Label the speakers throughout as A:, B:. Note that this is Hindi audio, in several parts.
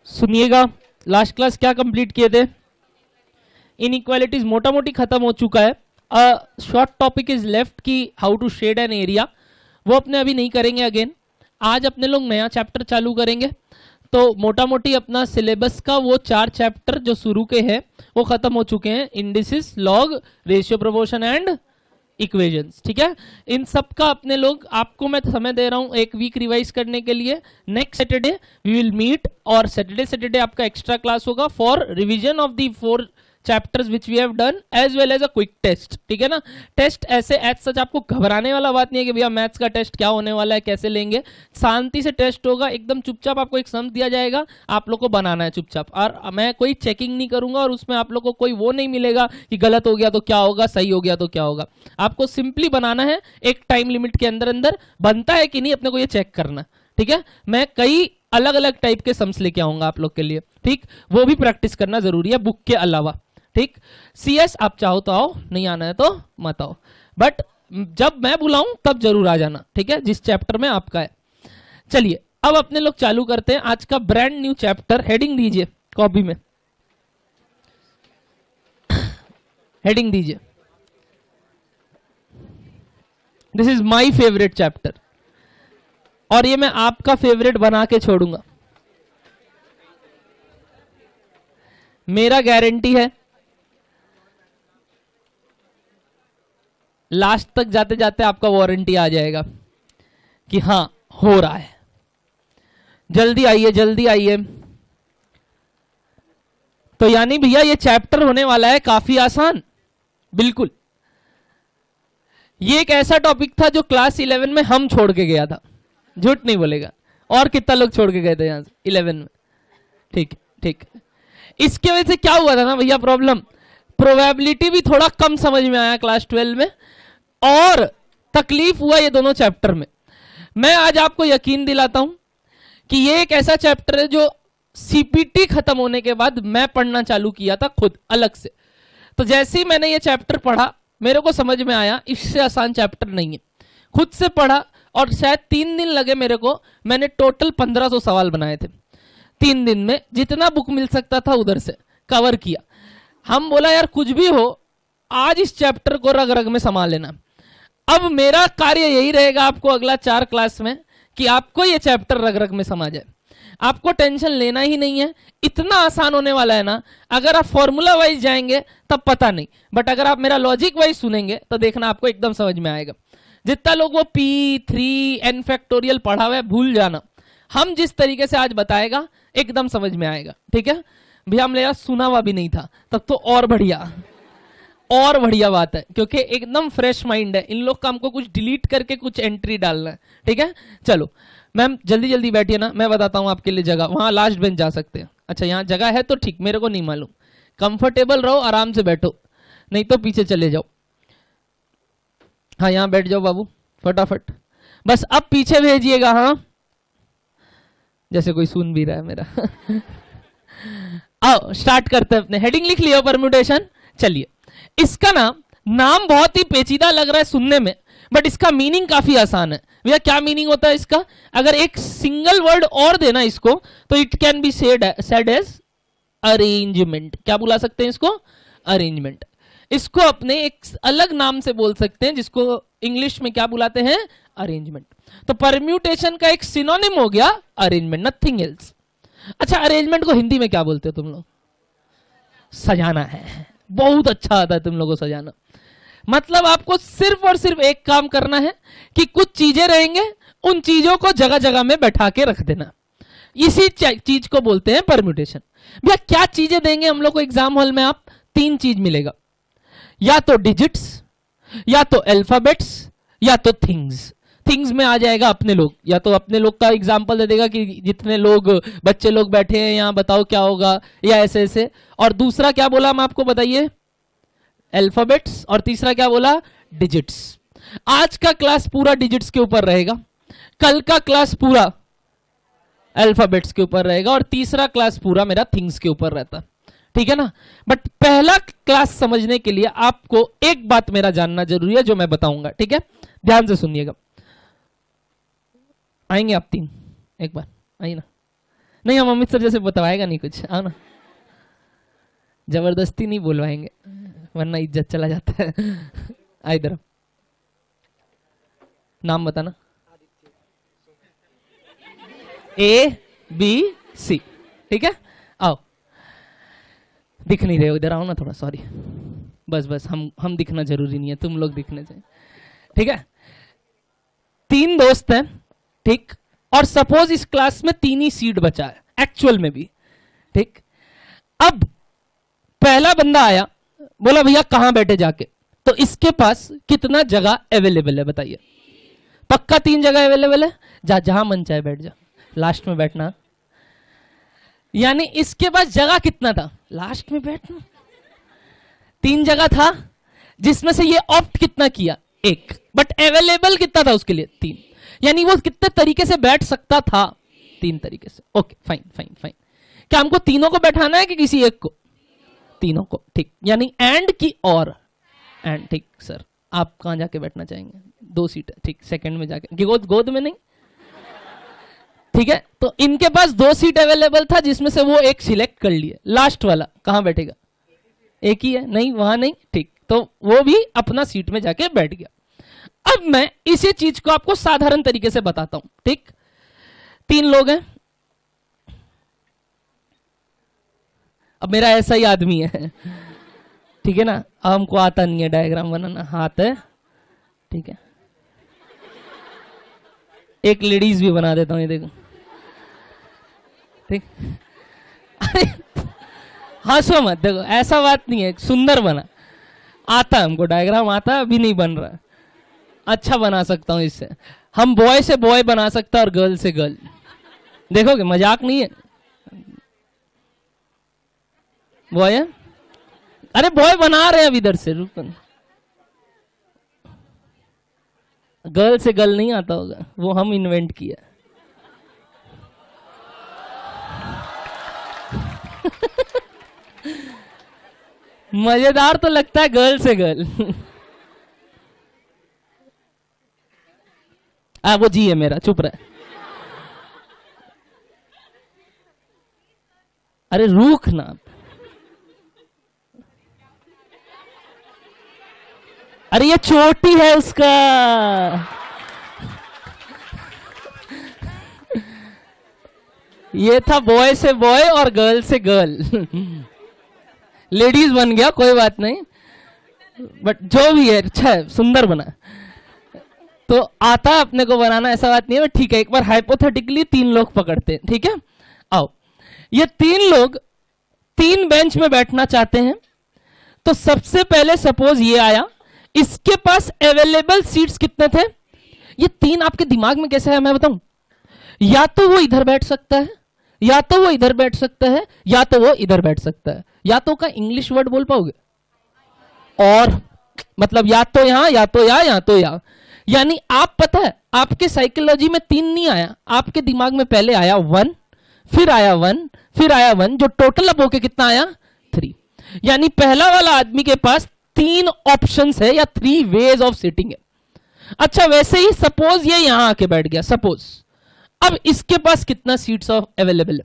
A: सुनिएगा, लास्ट क्लास क्या कंप्लीट किए थे? इनइक्वालिटीज मोटा मोटी खत्म हो चुका है। शॉर्ट टॉपिक इज लेफ्ट की how to shade an area, वो अपने अभी नहीं करेंगे अगेन। आज अपने लोग नया चैप्टर चालू करेंगे। तो मोटा मोटी अपना सिलेबस का वो 4 चैप्टर जो शुरू के हैं वो खत्म हो चुके हैं, indices, log, ratio, proportion and equations. ठीक है, इन सब का अपने लोग, आपको मैं समय दे रहा हूं 1 वीक रिवाइज करने के लिए। Next Saturday we will meet, और सैटरडे आपका एक्स्ट्रा क्लास होगा for revision of the 4 chapters which we have done as well as a quick test. ठीक है ना, टेस्ट ऐसे एज सच आपको घबराने वाला बात नहीं है कि भैया मैथ्स का टेस्ट क्या होने वाला है, कैसे लेंगे। शांति से टेस्ट होगा, एकदम चुपचाप आपको एक सम दिया जाएगा, आप लोग को बनाना है चुपचाप, और मैं कोई चेकिंग नहीं करूंगा, और उसमें आप लोग को कोई वो नहीं मिलेगा कि गलत हो गया तो क्या होगा, सही हो गया तो क्या होगा। आपको सिंपली बनाना है, एक टाइम लिमिट के अंदर अंदर बनता है कि नहीं अपने को ये चेक करना। ठीक है, मैं कई अलग अलग टाइप के सम्स लेके आऊंगा आप लोग के लिए। ठीक, वो भी प्रैक्टिस करना जरूरी है बुक के अलावा। ठीक, सीएस आप चाहो तो आओ, नहीं आना है तो मत आओ, बट जब मैं बुलाऊं तब जरूर आ जाना। ठीक है, जिस चैप्टर में आपका है। चलिए अब अपने लोग चालू करते हैं आज का ब्रांड न्यू चैप्टर। हेडिंग दीजिए कॉपी में, हेडिंग दीजिए, this is my favourite chapter, और ये मैं आपका फेवरेट बना के छोड़ूंगा, मेरा गारंटी है। लास्ट तक जाते जाते आपका वारंटी आ जाएगा कि हाँ हो रहा है। जल्दी आइए, जल्दी आइए। तो यानी भैया ये चैप्टर होने वाला है काफी आसान, बिल्कुल। ये एक ऐसा टॉपिक था जो क्लास 11 में हम छोड़ के गया था, झूठ नहीं बोलेगा। और कितना लोग छोड़ के गए थे यहां से 11 में? ठीक ठीक। इसके वजह से क्या हुआ था ना भैया, प्रॉब्लम, प्रोबेबिलिटी भी थोड़ा कम समझ में आया क्लास 12 में, और तकलीफ हुआ ये दोनों चैप्टर में। मैं आज आपको यकीन दिलाता हूं कि ये एक ऐसा चैप्टर है जो सीपीटी खत्म होने के बाद मैं पढ़ना चालू किया था खुद अलग से। तो जैसे ही मैंने ये चैप्टर पढ़ा मेरे को समझ में आया इससे आसान चैप्टर नहीं है। खुद से पढ़ा और शायद 3 दिन लगे मेरे को, मैंने टोटल 1500 सवाल बनाए थे 3 दिन में, जितना बुक मिल सकता था उधर से कवर किया। हम बोला यार कुछ भी हो आज इस चैप्टर को रग रग में समा लेना। अब मेरा कार्य यही रहेगा आपको अगला 4 क्लास में कि आपको ये चैप्टर रग रग में समा जाए। आपको टेंशन लेना ही नहीं है, इतना आसान होने वाला है ना। अगर आप फॉर्मूला वाइज जाएंगे तब पता नहीं, बट अगर आप मेरा लॉजिक वाइज सुनेंगे तो देखना आपको एकदम समझ में आएगा। जितना लोग वो P3 n फैक्टोरियल पढ़ा हुआ है भूल जाना, हम जिस तरीके से आज बताएगा एकदम समझ में आएगा। ठीक है भैया, हमने यार सुना हुआ भी नहीं था, तब तो और बढ़िया, और बढ़िया बात है, क्योंकि एकदम फ्रेश माइंड है। इन लोग का हमको कुछ डिलीट करके कुछ एंट्री डालना है। ठीक है, चलो मैम जल्दी जल्दी बैठिए ना, मैं बताता हूँ आपके लिए जगह। वहां लास्ट बेंच जा सकते हैं। अच्छा यहाँ जगह है तो ठीक, मेरे को नहीं मालूम। कंफर्टेबल रहो, आराम से बैठो, नहीं तो पीछे चले जाओ। हाँ यहाँ बैठ जाओ बाबू फटाफट, बस अब पीछे भेजिएगा। हाँ जैसे कोई सुन भी रहा है मेरा। आओ स्टार्ट करते हैं अपने। हेडिंग लिख लिया परम्यूटेशन। चलिए, इसका नाम बहुत ही पेचीदा लग रहा है सुनने में, बट इसका मीनिंग काफी आसान है। भैया क्या मीनिंग होता है इसका? अगर एक सिंगल वर्ड और देना इसको तो it can be said as arrangement. क्या बुला सकते हैं इसको? अरेंजमेंट। इसको अपने एक अलग नाम से बोल सकते हैं जिसको इंग्लिश में क्या बुलाते हैं? अरेंजमेंट। तो परम्यूटेशन का एक सिनोनिम हो गया अरेंजमेंट, नथिंग एल्स। अच्छा अरेंजमेंट को हिंदी में क्या बोलते हो तुम लोग? सजाना है। बहुत अच्छा आता है तुम लोगों को सजाना। मतलब आपको सिर्फ और सिर्फ एक काम करना है कि कुछ चीजें रहेंगे, उन चीजों को जगह जगह में बैठा के रख देना। इसी चीज को बोलते हैं परम्यूटेशन। भैया क्या चीजें देंगे हम लोग को एग्जाम हॉल में? आप 3 चीज मिलेगा, या तो डिजिट्स, या तो अल्फाबेट्स, या तो थिंग्स। थिंग्स में आ जाएगा अपने लोग, या तो अपने लोग का एग्जाम्पल दे देगा कि जितने लोग बच्चे लोग बैठे हैं यहाँ बताओ क्या होगा, या ऐसे ऐसे। और दूसरा क्या बोला हम आपको बताइए? अल्फाबेट्स। और तीसरा क्या बोला? डिजिट्स। आज का क्लास पूरा डिजिट्स के ऊपर रहेगा, कल का क्लास पूरा अल्फाबेट्स के ऊपर रहेगा, और तीसरा क्लास पूरा मेरा थिंग्स के ऊपर रहता। ठीक है ना। बट पहला क्लास समझने के लिए आपको एक बात मेरा जानना जरूरी है जो मैं बताऊंगा। ठीक है, ध्यान से सुनिएगा। आएंगे आप 3 एक बार, आइए ना। नहीं, हम अमित सर जैसे बताएगा नहीं कुछ, आओ ना, जबरदस्ती नहीं बोलवाएंगे वरना इज्जत चला जाता है। आ इधर, नाम बताना। ABC, ठीक है, आओ। दिख नहीं रहे हो, इधर आओ ना थोड़ा, सॉरी, बस हम दिखना जरूरी नहीं है, तुम लोग दिखने चाहिए, ठीक है। 3 दोस्त हैं, ठीक, और सपोज इस क्लास में 3 ही सीट बचा है एक्चुअल में भी, ठीक। अब पहला बंदा आया, बोला भैया कहां बैठे जाके, तो इसके पास कितना जगह अवेलेबल है बताइए? पक्का 3 जगह अवेलेबल है, जहां मन चाहे बैठ जा, लास्ट में बैठना। यानी इसके पास जगह कितना था? लास्ट में बैठना। 3 जगह था, जिसमें से ये ऑप्ट कितना किया? 1, बट अवेलेबल कितना था उसके लिए? 3। यानी वो कितने तरीके से बैठ सकता था? 3 तरीके से। Okay, fine. क्या हमको तीनों को बैठाना है कि किसी एक को? तीनों को, ठीक। यानी एंड की और एंड, ठीक। सर आप कहां जाके बैठना चाहेंगे? 2 सीट है, ठीक, सेकंड में जाके, गोद में नहीं, ठीक है। तो इनके पास 2 सीट अवेलेबल था, जिसमें से वो एक सिलेक्ट कर लिए। लास्ट वाला कहां बैठेगा? एक ही है, नहीं वहां नहीं, ठीक। तो वो भी अपना सीट में जाके बैठ गया। अब मैं इसी चीज को आपको साधारण तरीके से बताता हूं, ठीक। 3 लोग हैं, अब मेरा ऐसा ही आदमी है, ठीक है ना, हमको आता नहीं है डायग्राम बनाना, हाथ है, ठीक है। एक लेडीज भी बना देता हूं, ये देखो, ठीक। अरे हंसो मत, देखो ऐसा बात नहीं है, सुंदर बना, आता है हमको डायग्राम, आता है, अभी नहीं बन रहा, अच्छा बना सकता हूं इससे। हम बॉय से बॉय बना सकता और गर्ल से गर्ल, देखोगे, मजाक नहीं है। बॉय है, अरे बॉय बना रहे हैं अब, इधर से रुको, गर्ल से गर्ल नहीं आता होगा, वो हम इन्वेंट किया। मजेदार तो लगता है गर्ल से गर्ल। वो जी है मेरा, चुप रहे। अरे रूख ना, अरे ये चोटी है उसका। ये था बॉय से बॉय और गर्ल से गर्ल। लेडीज बन गया, कोई बात नहीं, बट जो भी है अच्छा है, सुंदर बना। तो आता है अपने को बनाना, ऐसा बात नहीं है, ठीक है। एक बार हाइपोथेटिकली 3 लोग पकड़ते हैं, ठीक है। आओ, ये 3 लोग 3 बेंच में बैठना चाहते हैं। तो सबसे पहले सपोज ये आया, इसके पास अवेलेबल सीट्स कितने थे? ये 3 आपके दिमाग में कैसे है मैं बताऊं? या तो वो इधर बैठ सकता है, या तो वो इधर बैठ सकता है, या तो वो इधर बैठ सकता है। या तो का इंग्लिश वर्ड बोल पाओगे? और मतलब या तो यहां, या तो या तो या। यानी आप पता है, आपके साइकोलॉजी में 3 नहीं आया, आपके दिमाग में पहले आया 1, फिर आया 1, फिर आया 1, जो टोटल अब होके कितना आया? 3। यानी पहला वाला आदमी के पास 3 ऑप्शंस है या 3 वेज ऑफ सिटिंग है। अच्छा, वैसे ही सपोज ये यहां आके बैठ गया, सपोज, अब इसके पास कितना सीट्स ऑफ अवेलेबल है?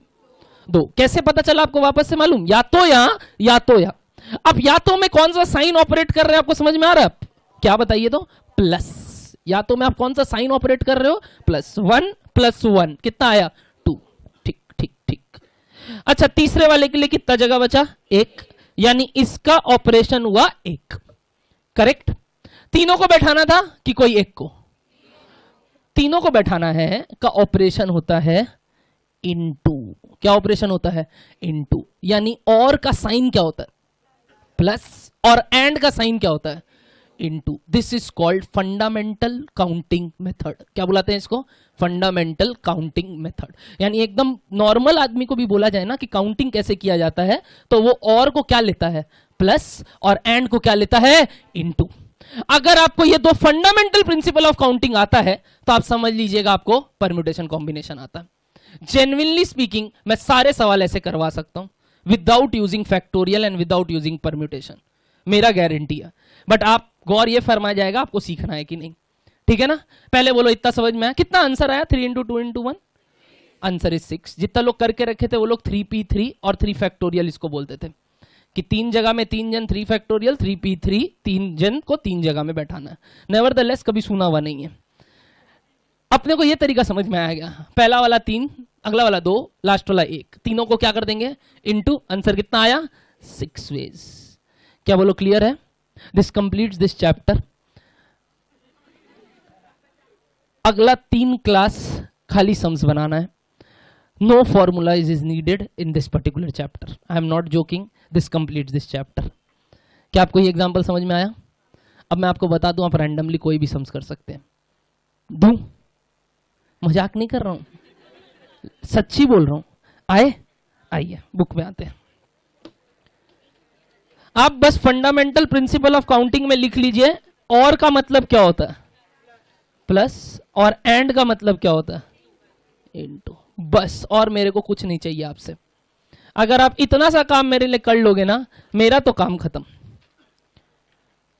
A: 2। कैसे पता चला आपको? वापस से मालूम, या तो यहां, या तो यहां। अब या तो में कौन सा साइन ऑपरेट कर रहे हैं, आपको समझ में आ रहा है? क्या बताइए तो? प्लस। या तो में आप कौन सा साइन ऑपरेट कर रहे हो? प्लस 1 + 1 कितना आया? 2। ठीक ठीक ठीक। अच्छा, तीसरे वाले के लिए कितना जगह बचा? 1। यानी इसका ऑपरेशन हुआ 1। करेक्ट। तीनों को बैठाना था कि कोई एक को? तीनों को बैठाना है, का ऑपरेशन होता है इनटू। क्या ऑपरेशन होता है? इनटू। यानी और का साइन क्या होता है? प्लस। और एंड का साइन क्या होता है? Into. This is called fundamental counting method. क्या बुलाते हैं इसको? Fundamental counting method. यानी एकदम नॉर्मल आदमी को भी बोला जाए ना कि काउंटिंग कैसे किया जाता है, तो वो और को क्या लेता है? प्लस। और एंड को क्या लेता है? इनटू। अगर आपको ये 2 फंडामेंटल प्रिंसिपल ऑफ काउंटिंग आता है तो आप समझ लीजिएगा आपको परम्यूटेशन कॉम्बिनेशन आता है। जेन्युइनली स्पीकिंग, मैं सारे सवाल ऐसे करवा सकता हूं without using factorial and without using permutation, मेरा गारंटी है। बट आप गौर ये फरमा जाएगा आपको सीखना है कि नहीं, ठीक है ना। पहले बोलो इतना समझ में आया? कितना आंसर आया? 3 × 2 × 1 आंसर इज 6। जितना लोग करके रखे थे वो लोग 3p3 और 3 फैक्टोरियल इसको बोलते थे कि 3 जगह में 3 जन 3 फैक्टोरियल 3p3 3 जन को 3 जगह में बैठाना है। नेवरदलेस कभी सुना हुआ नहीं है। अपने को ये तरीका समझ में आ गया, पहला वाला 3, अगला वाला 2, लास्ट वाला 1, तीनों को क्या कर देंगे इनटू, आंसर कितना आया 6 वेज। क्या बोलो क्लियर है? This completes this chapter. अगला 3 क्लास खाली सम्स बनाना है। No formula is needed in this particular chapter. I am not joking, this completes this chapter. क्या आपको ये एग्जांपल समझ में आया? अब मैं आपको बता दूं, आप रैंडमली कोई भी सम्स कर सकते हैं। दूं, मजाक नहीं कर रहा हूं, सच्ची बोल रहा हूं। आइए बुक में आते हैं। आप बस फंडामेंटल प्रिंसिपल ऑफ काउंटिंग में लिख लीजिए, और का मतलब क्या होता है प्लस, और एंड का मतलब क्या होता है इनटू, बस। और मेरे को कुछ नहीं चाहिए आपसे। अगर आप इतना सा काम मेरे लिए कर लोगे ना, मेरा तो काम खत्म।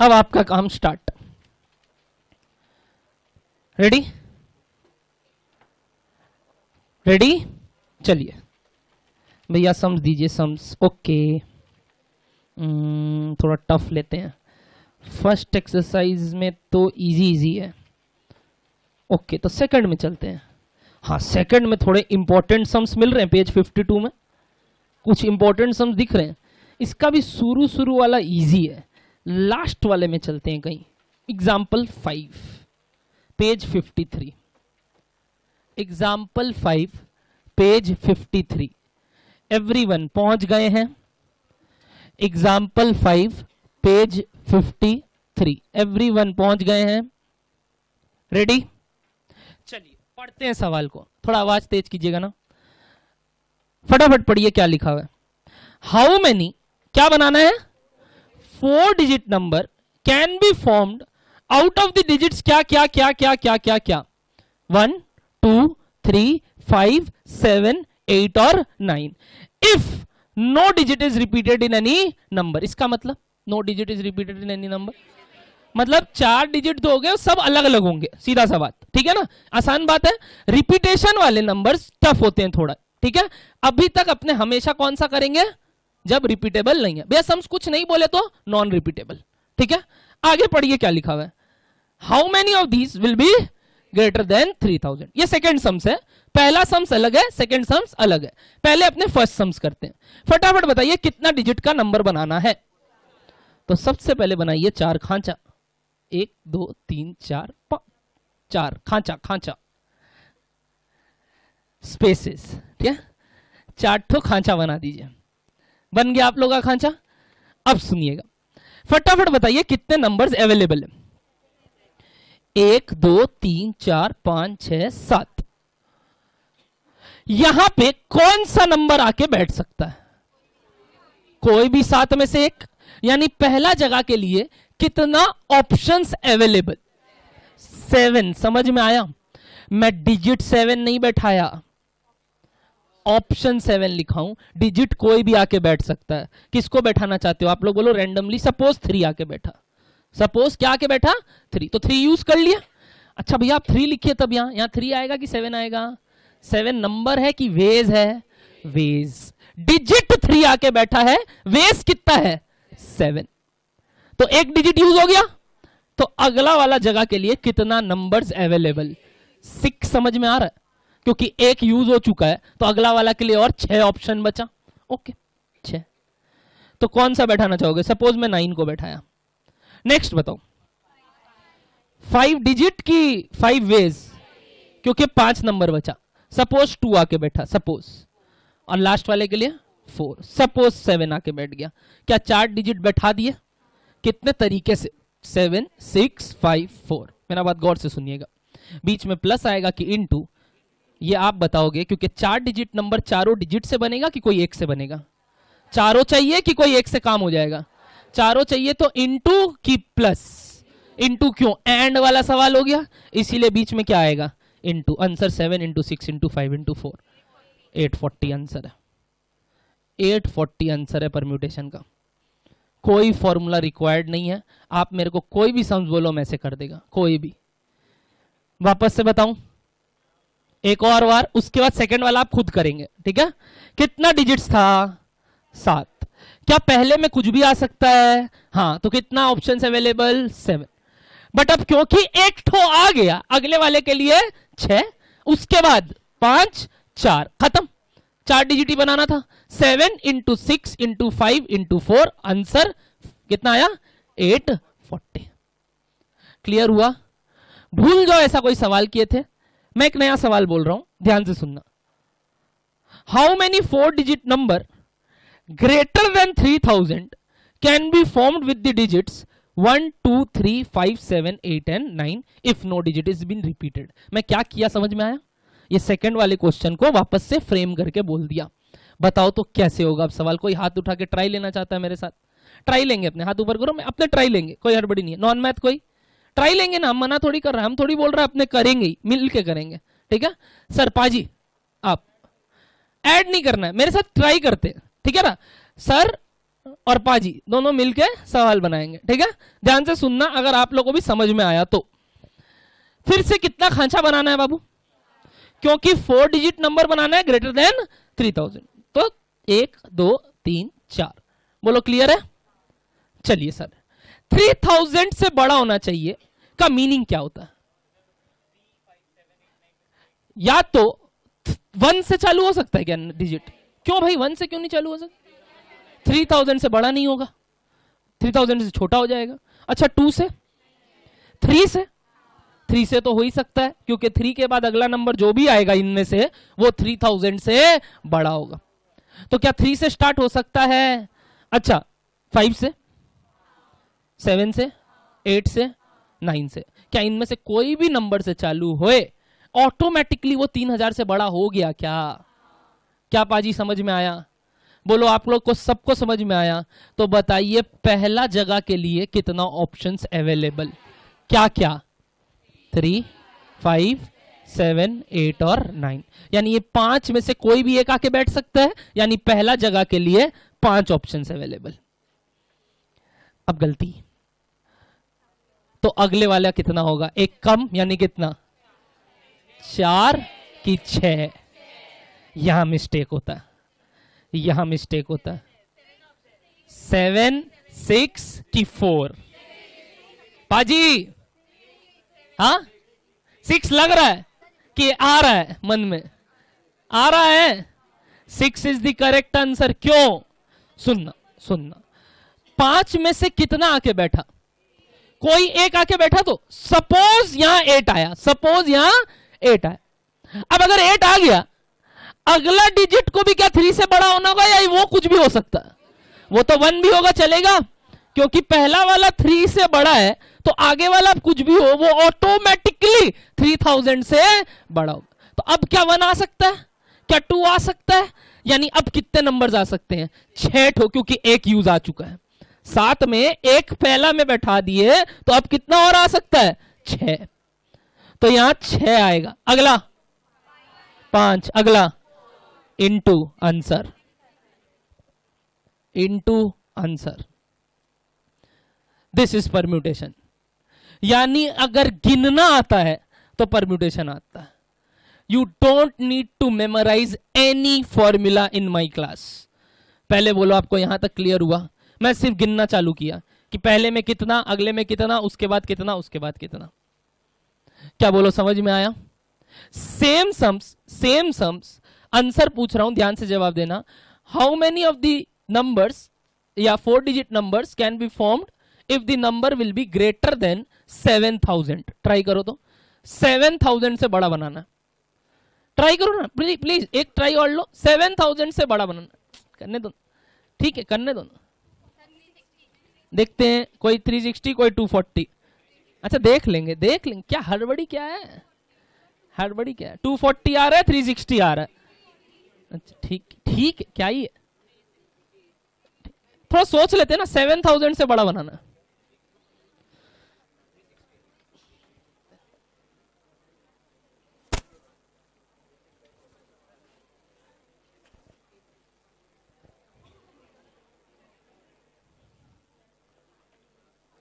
A: अब आपका काम स्टार्ट। रेडी? रेडी? चलिए भैया सम्स दीजिए, सम्स। ओके, थोड़ा टफ लेते हैं। फर्स्ट एक्सरसाइज में तो इजी है। ओके, तो सेकंड में चलते हैं। हाँ, सेकंड में थोड़े इंपॉर्टेंट सम्स मिल रहे हैं। पेज 52 में कुछ इंपॉर्टेंट सम्स दिख रहे हैं। इसका भी शुरू वाला इजी है, लास्ट वाले में चलते हैं कहीं। Example 5 page 53। Example 5 page 53। Everyone पहुंच गए हैं? Example 5 page 53। एवरीवन पहुंच गए हैं? रेडी? चलिए पढ़ते हैं सवाल को। थोड़ा आवाज तेज कीजिएगा ना, फटाफट पढ़िए क्या लिखा हुआ है। हाउ मेनी, क्या बनाना है? 4 digit number can be formed out of the digits क्या क्या क्या क्या क्या क्या क्या 1 2 3 5 7 8 और 9 if no digit is repeated in any number. इसका मतलब no digit is repeated in any number मतलब 4 डिजिट तो हो गए, सब अलग अलग होंगे, सीधा सा बात। ठीक है ना, आसान बात है। रिपीटेशन वाले नंबर्स टफ होते हैं थोड़ा। ठीक है, अभी तक अपने हमेशा कौन सा करेंगे? जब रिपीटेबल नहीं है। भैया सम्स कुछ नहीं बोले तो नॉन रिपीटेबल। ठीक है, आगे पढ़िए क्या लिखा हुआ है। How many of these will be greater than 3000। ये सेकंड सम्स है, पहला सम्स अलग है, सेकंड सम्स अलग है। पहले अपने फर्स्ट सम्स करते हैं। फटाफट बताइए कितना डिजिट का नंबर बनाना है। तो सबसे पहले बनाइए 4 खांचा। 1 2 3 4 5 4 खांचा, खांचा स्पेसेस। ठीक है, 4 ठो खांचा बना दीजिए। बन गया आप लोगों का खांचा। अब सुनिएगा, फटाफट बताइए कितने नंबर्स अवेलेबल है। 1 2 3 4 5 6 7। यहां पे कौन सा नंबर आके बैठ सकता है? कोई भी 7 में से एक। यानी पहला जगह के लिए कितना ऑप्शंस अवेलेबल? 7। समझ में आया? मैं डिजिट 7 नहीं बैठाया, ऑप्शन 7 लिखा हूं। डिजिट कोई भी आके बैठ सकता है। किसको बैठाना चाहते हो आप लोग? बोलो रैंडमली। सपोज 3 आके बैठा। सपोज क्या आके बैठा? 3। तो 3 यूज कर लिया। अच्छा भैया आप 3 लिखिए, तब यहां 3 आएगा कि 7 आएगा? 7 नंबर है कि वेज है? वेज। डिजिट 3 आके बैठा है, वेज कितना है? 7। तो एक डिजिट यूज हो गया। तो अगला वाला जगह के लिए कितना नंबर्स अवेलेबल? 6। समझ में आ रहा है? क्योंकि एक यूज हो चुका है, तो अगला वाला के लिए और 6 ऑप्शन बचा। ओके, 6। तो कौन सा बैठाना चाहोगे? सपोज मैं 9 को बैठाया। नेक्स्ट बताओ। 5 डिजिट की 5 वेज, क्योंकि 5 नंबर बचा। सपोज 2 आके बैठा, सपोज, और लास्ट वाले के लिए 4। सपोज 7 आके बैठ गया। क्या 4 डिजिट बैठा दिए? कितने तरीके से? 7 6 5 4। मेरा बात गौर से सुनिएगा। बीच में प्लस आएगा कि इनटू, ये आप बताओगे, क्योंकि 4 डिजिट नंबर चारों डिजिट से बनेगा कि कोई एक से बनेगा? चारों चाहिए कि कोई एक से काम हो जाएगा? चारों चाहिए, तो इनटू की प्लस। इनटू क्यों? एंड वाला सवाल हो गया, इसीलिए बीच में क्या आएगा? इनटू। आंसर 7 × 6 × 5 × 4 840 आंसर है। 840 आंसर है परम्यूटेशन का। कोई फॉर्मूला रिक्वायर्ड नहीं है। आप मेरे को कोई भी सम्स बोलो, मैं से कर देगा, कोई भी। वापस से बताऊं, एक और बार, उसके बाद सेकंड वाला आप खुद करेंगे, ठीक है। कितना डिजिट्स था? 7। क्या पहले में कुछ भी आ सकता है? हाँ, तो कितना ऑप्शन अवेलेबल? 7। बट अब क्योंकि एक ठो आ गया, अगले वाले के लिए 6, उसके बाद 5, 4, खत्म। 4 डिजिट ही बनाना था। 7 इंटू 6 इंटू 5 इंटू 4, आंसर कितना आया? 840। क्लियर हुआ? भूल जाओ ऐसा कोई सवाल किए थे। मैं एक नया सवाल बोल रहा हूं, ध्यान से सुनना। How many 4 digit number greater than 3000 can be formed with the digits 1 2 3 5 7 8 and 9 if no digit is been repeated। मैं क्या किया समझ में आया? ये सेकंड वाले क्वेश्चन को वापस से फ्रेम करके बोल दिया। बताओ तो कैसे होगा अब सवाल? कोई हाथ उठा के ट्राई लेना चाहता है मेरे साथ? ट्राई लेंगे, अपने हाथ ऊपर करो, मैं अपने ट्राई लेंगे, कोई हड़बड़ी नहीं है। नॉन मैथ कोई ट्राई लेंगे ना, हम मना थोड़ी कर रहे हैं, हम थोड़ी बोल रहे हैं अपने करेंगे ही, मिल के करेंगे, ठीक है। सर पाजी आप ऐड नहीं करना है, मेरे साथ ट्राई करते हैं, ठीक है ना। सर और पाजी दोनों मिलके सवाल बनाएंगे, ठीक है। ध्यान से सुनना, अगर आप लोगों को भी समझ में आया तो। फिर से कितना खांचा बनाना है बाबू? क्योंकि 4 डिजिट नंबर बनाना है ग्रेटर देन 3000, तो 1 2 3 4। बोलो क्लियर है? चलिए सर, 3000 से बड़ा होना चाहिए का मीनिंग क्या होता है? या तो 1 से चालू हो सकता है क्या डिजिट? क्यों भाई 1 से क्यों नहीं चालू हो सकता? 3000 से बड़ा नहीं होगा, 3000 से छोटा हो जाएगा। अच्छा 2 से, 3 से? 3 से तो हो ही सकता है, क्योंकि 3 के बाद अगला नंबर जो भी आएगा इनमें से वो 3000 से बड़ा होगा। तो क्या 3 से स्टार्ट हो सकता है? अच्छा 5 से, 7 से, 8 से, 9 से? क्या इनमें से कोई भी नंबर से चालू होए ऑटोमेटिकली वो 3000 से बड़ा हो गया क्या? क्या पाजी समझ में आया? बोलो आप लोग को सबको समझ में आया? तो बताइए पहला जगह के लिए कितना ऑप्शंस अवेलेबल? क्या क्या? 3 5 7 8 और 9, यानी ये 5 में से कोई भी एक आके बैठ सकता है, यानी पहला जगह के लिए 5 ऑप्शंस अवेलेबल। अब गलती तो अगले वाला कितना होगा? एक कम, यानी कितना? 4 की 6। यहां मिस्टेक होता है, यहां मिस्टेक होता है। 7 6 की 4। पाजी हाँ 6 लग रहा है कि आ रहा है? मन में आ रहा है 6 इज द करेक्ट आंसर। क्यों? सुनना सुनना, 5 में से कितना आके बैठा? कोई एक आके बैठा, तो सपोज यहां 8 आया, सपोज यहां 8 आया। अब अगर 8 आ गया, अगला डिजिट को भी क्या 3 से बड़ा होना होगा, या वो कुछ भी हो सकता है? वो तो 1 भी होगा चलेगा, क्योंकि पहला वाला 3 से बड़ा है, तो आगे वाला कुछ भी हो वो ऑटोमेटिकली 3000 से बड़ा होगा। तो अब क्या 1 आ सकता है? क्या 2 आ सकता है? यानी अब कितने नंबर्स आ सकते हैं? 6 ठो, क्योंकि एक यूज आ चुका है। 7 में एक पहला में बैठा दिए, तो अब कितना और आ सकता है? 6। तो यहां 6 आएगा। अगला 5, अगला into answer, into answer. This is permutation. यानी अगर गिनना आता है तो परम्यूटेशन आता है। You don't need to memorise any formula in my class. पहले बोलो आपको यहां तक क्लियर हुआ? मैं सिर्फ गिनना चालू किया कि पहले में कितना, अगले में कितना, उसके बाद कितना, उसके बाद कितना। क्या बोलो समझ में आया? Same sums, same sums. Answer पूछ रहा हूं, ध्यान से जवाब देना। How many of the numbers या 4 digit numbers can be formed if the number will be greater than 7000? Try करो तो 7000 से बड़ा बनाना। ट्राई करो ना प्लीज, एक ट्राई और लो। 7000 से बड़ा बनाना, करने दो, ठीक है करने दो। देखते हैं, कोई 360, कोई 240। अच्छा देख लेंगे, देख लेंगे, क्या हड़बड़ी क्या है? हड़बड़ी क्या है? 240 आ रहा है, 360 आ रहा है। अच्छा ठीक ठीक, क्या ही है? थोड़ा सोच लेते हैं ना, 7000 से बड़ा बनाना।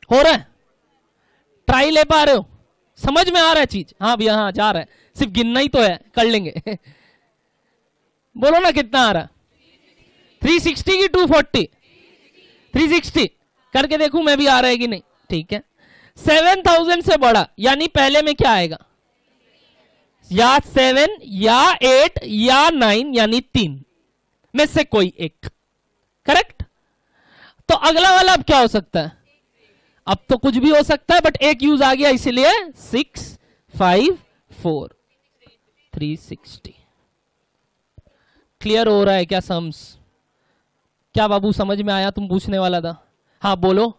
A: हो रहा है? ट्राई ले पा रहे हो? समझ में आ रहा है चीज? हाँ भैया हाँ जा रहा है, सिर्फ गिनना ही तो है, कर लेंगे। बोलो ना कितना आ रहा? 360 की 240? 360 करके देखूं मैं भी आ रहा है कि नहीं। ठीक है, 7000 से बड़ा यानी पहले में क्या आएगा? या 7 या 8 या 9 यानी 3 में से कोई एक। करेक्ट। तो अगला वाला अब क्या हो सकता है? अब तो कुछ भी हो सकता है, बट एक यूज आ गया इसलिए 6 5 4 360। क्लियर हो रहा है क्या सम्स? क्या बाबू समझ में आया? तुम पूछने वाला था। हाँ बोलो।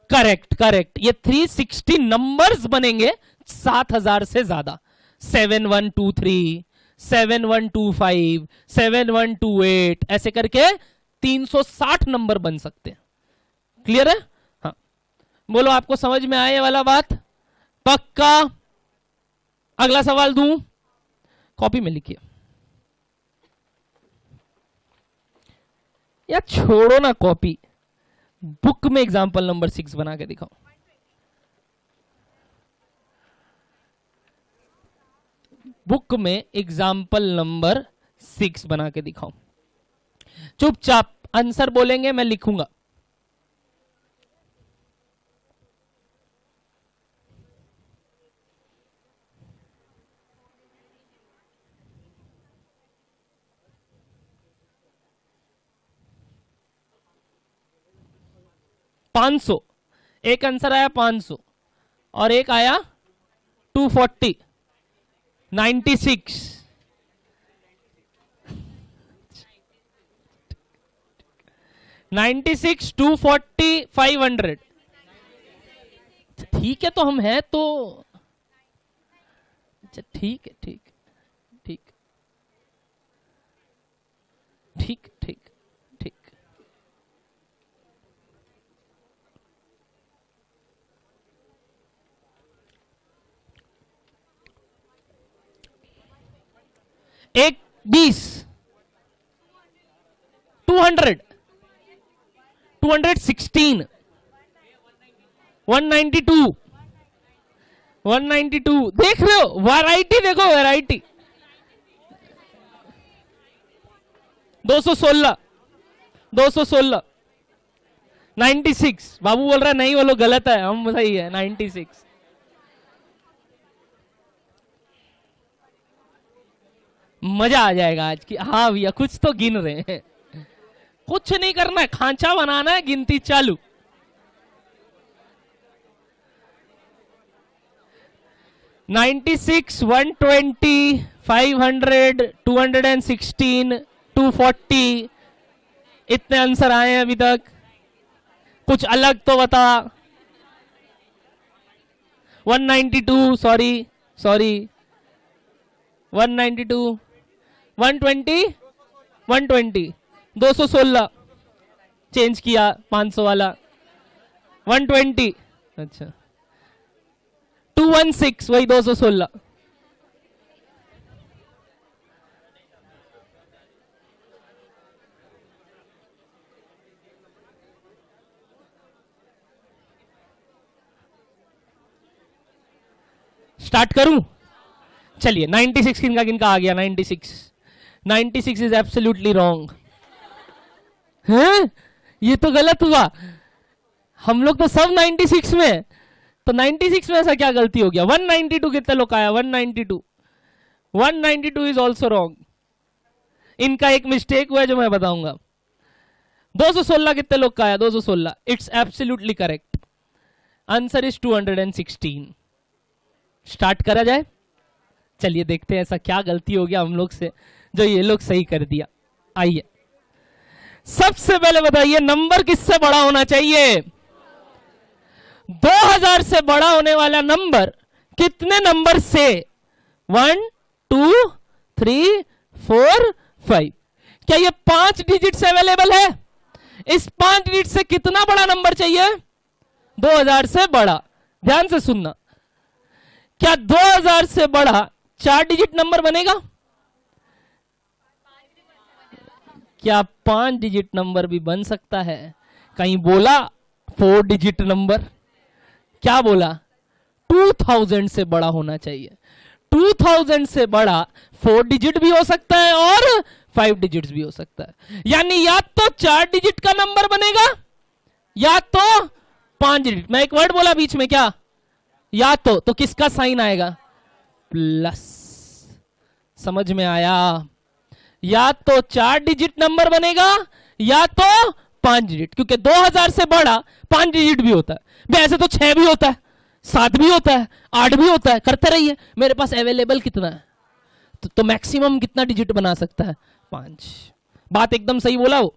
A: करेक्ट करेक्ट, ये 360 नंबर्स बनेंगे 7000 से ज्यादा। 7123, 7125, 7128 ऐसे करके 360 नंबर बन सकते हैं। क्लियर है? हाँ बोलो, आपको समझ में आए वाला बात? पक्का? अगला सवाल दूं? कॉपी में लिखिए या छोड़ो ना कॉपी, बुक में एग्जाम्पल नंबर 6 बना के दिखाओ। बुक में एग्जाम्पल नंबर 6 बना के दिखाओ। चुपचाप आंसर बोलेंगे, मैं लिखूंगा। $500, एक आंसर आया 500 और एक आया 240, 96, 96, 240, 500। ठीक है, तो हम हैं तो अच्छा ठीक है, ठीक ठीक ठीक ठीक ठीक। एक 20, 200, 216, 192, 192। देख रहे हो वैरायटी? देखो वैरायटी। 216, 216, 96। बाबू बोल रहा है नहीं, वो लोग गलत है, हम सही है, 96। मजा आ जाएगा आज की। हाँ भैया कुछ तो गिन रहे हैं, कुछ नहीं करना है, खांचा बनाना है, गिनती चालू। $96, $120, $500, $216, $240 इतने आंसर आए हैं अभी तक। कुछ अलग तो बता। 192, सॉरी 192, 120, 120, 216 चेंज किया 500 वाला, 120, अच्छा 216 वही 216। स्टार्ट करूं? चलिए 96 किनका आ गया? 96 इज एब्सोल्युटली रॉन्ग। हैं? ये तो गलत हुआ, हम लोग तो सब 96 में, तो 96 में ऐसा क्या गलती हो गया? 192 कितने लोग आया? 192 इज ऑल्सो रॉन्ग। इनका एक मिस्टेक हुआ है जो मैं बताऊंगा। 216 कितने लोग का आया? 216, it's absolutely correct. Answer is 216। Start करा जाए? चलिए देखते हैं ऐसा क्या गलती हो गया हम लोग से जो ये लोग सही कर दिया। आइए सबसे पहले बताइए नंबर किससे बड़ा होना चाहिए? 2000 से बड़ा होने वाला नंबर कितने नंबर से? 1 2 3 4 5। क्या ये 5 डिजिट से अवेलेबल है? इस 5 डिजिट से कितना बड़ा नंबर चाहिए? 2000 से बड़ा। ध्यान से सुनना, क्या 2000 से बड़ा 4 डिजिट नंबर बनेगा? क्या 5 डिजिट नंबर भी बन सकता है? कहीं बोला 4 डिजिट नंबर। क्या बोला? 2000 से बड़ा होना चाहिए। 2000 से बड़ा 4 डिजिट भी हो सकता है और 5 डिजिट्स भी हो सकता है। यानी या तो 4 डिजिट का नंबर बनेगा या तो 5 डिजिट। मैं एक वर्ड बोला बीच में, क्या? या तो किसका साइन आएगा? प्लस। समझ में आया? या तो 4 डिजिट नंबर बनेगा या तो 5 डिजिट, क्योंकि 2000 से बड़ा 5 डिजिट भी होता है। वैसे तो 6 भी होता है, 7 भी होता है, 8 भी होता है, करते रहिए। मेरे पास अवेलेबल कितना है? तो मैक्सिमम कितना डिजिट बना सकता है? 5। बात एकदम सही बोला। वो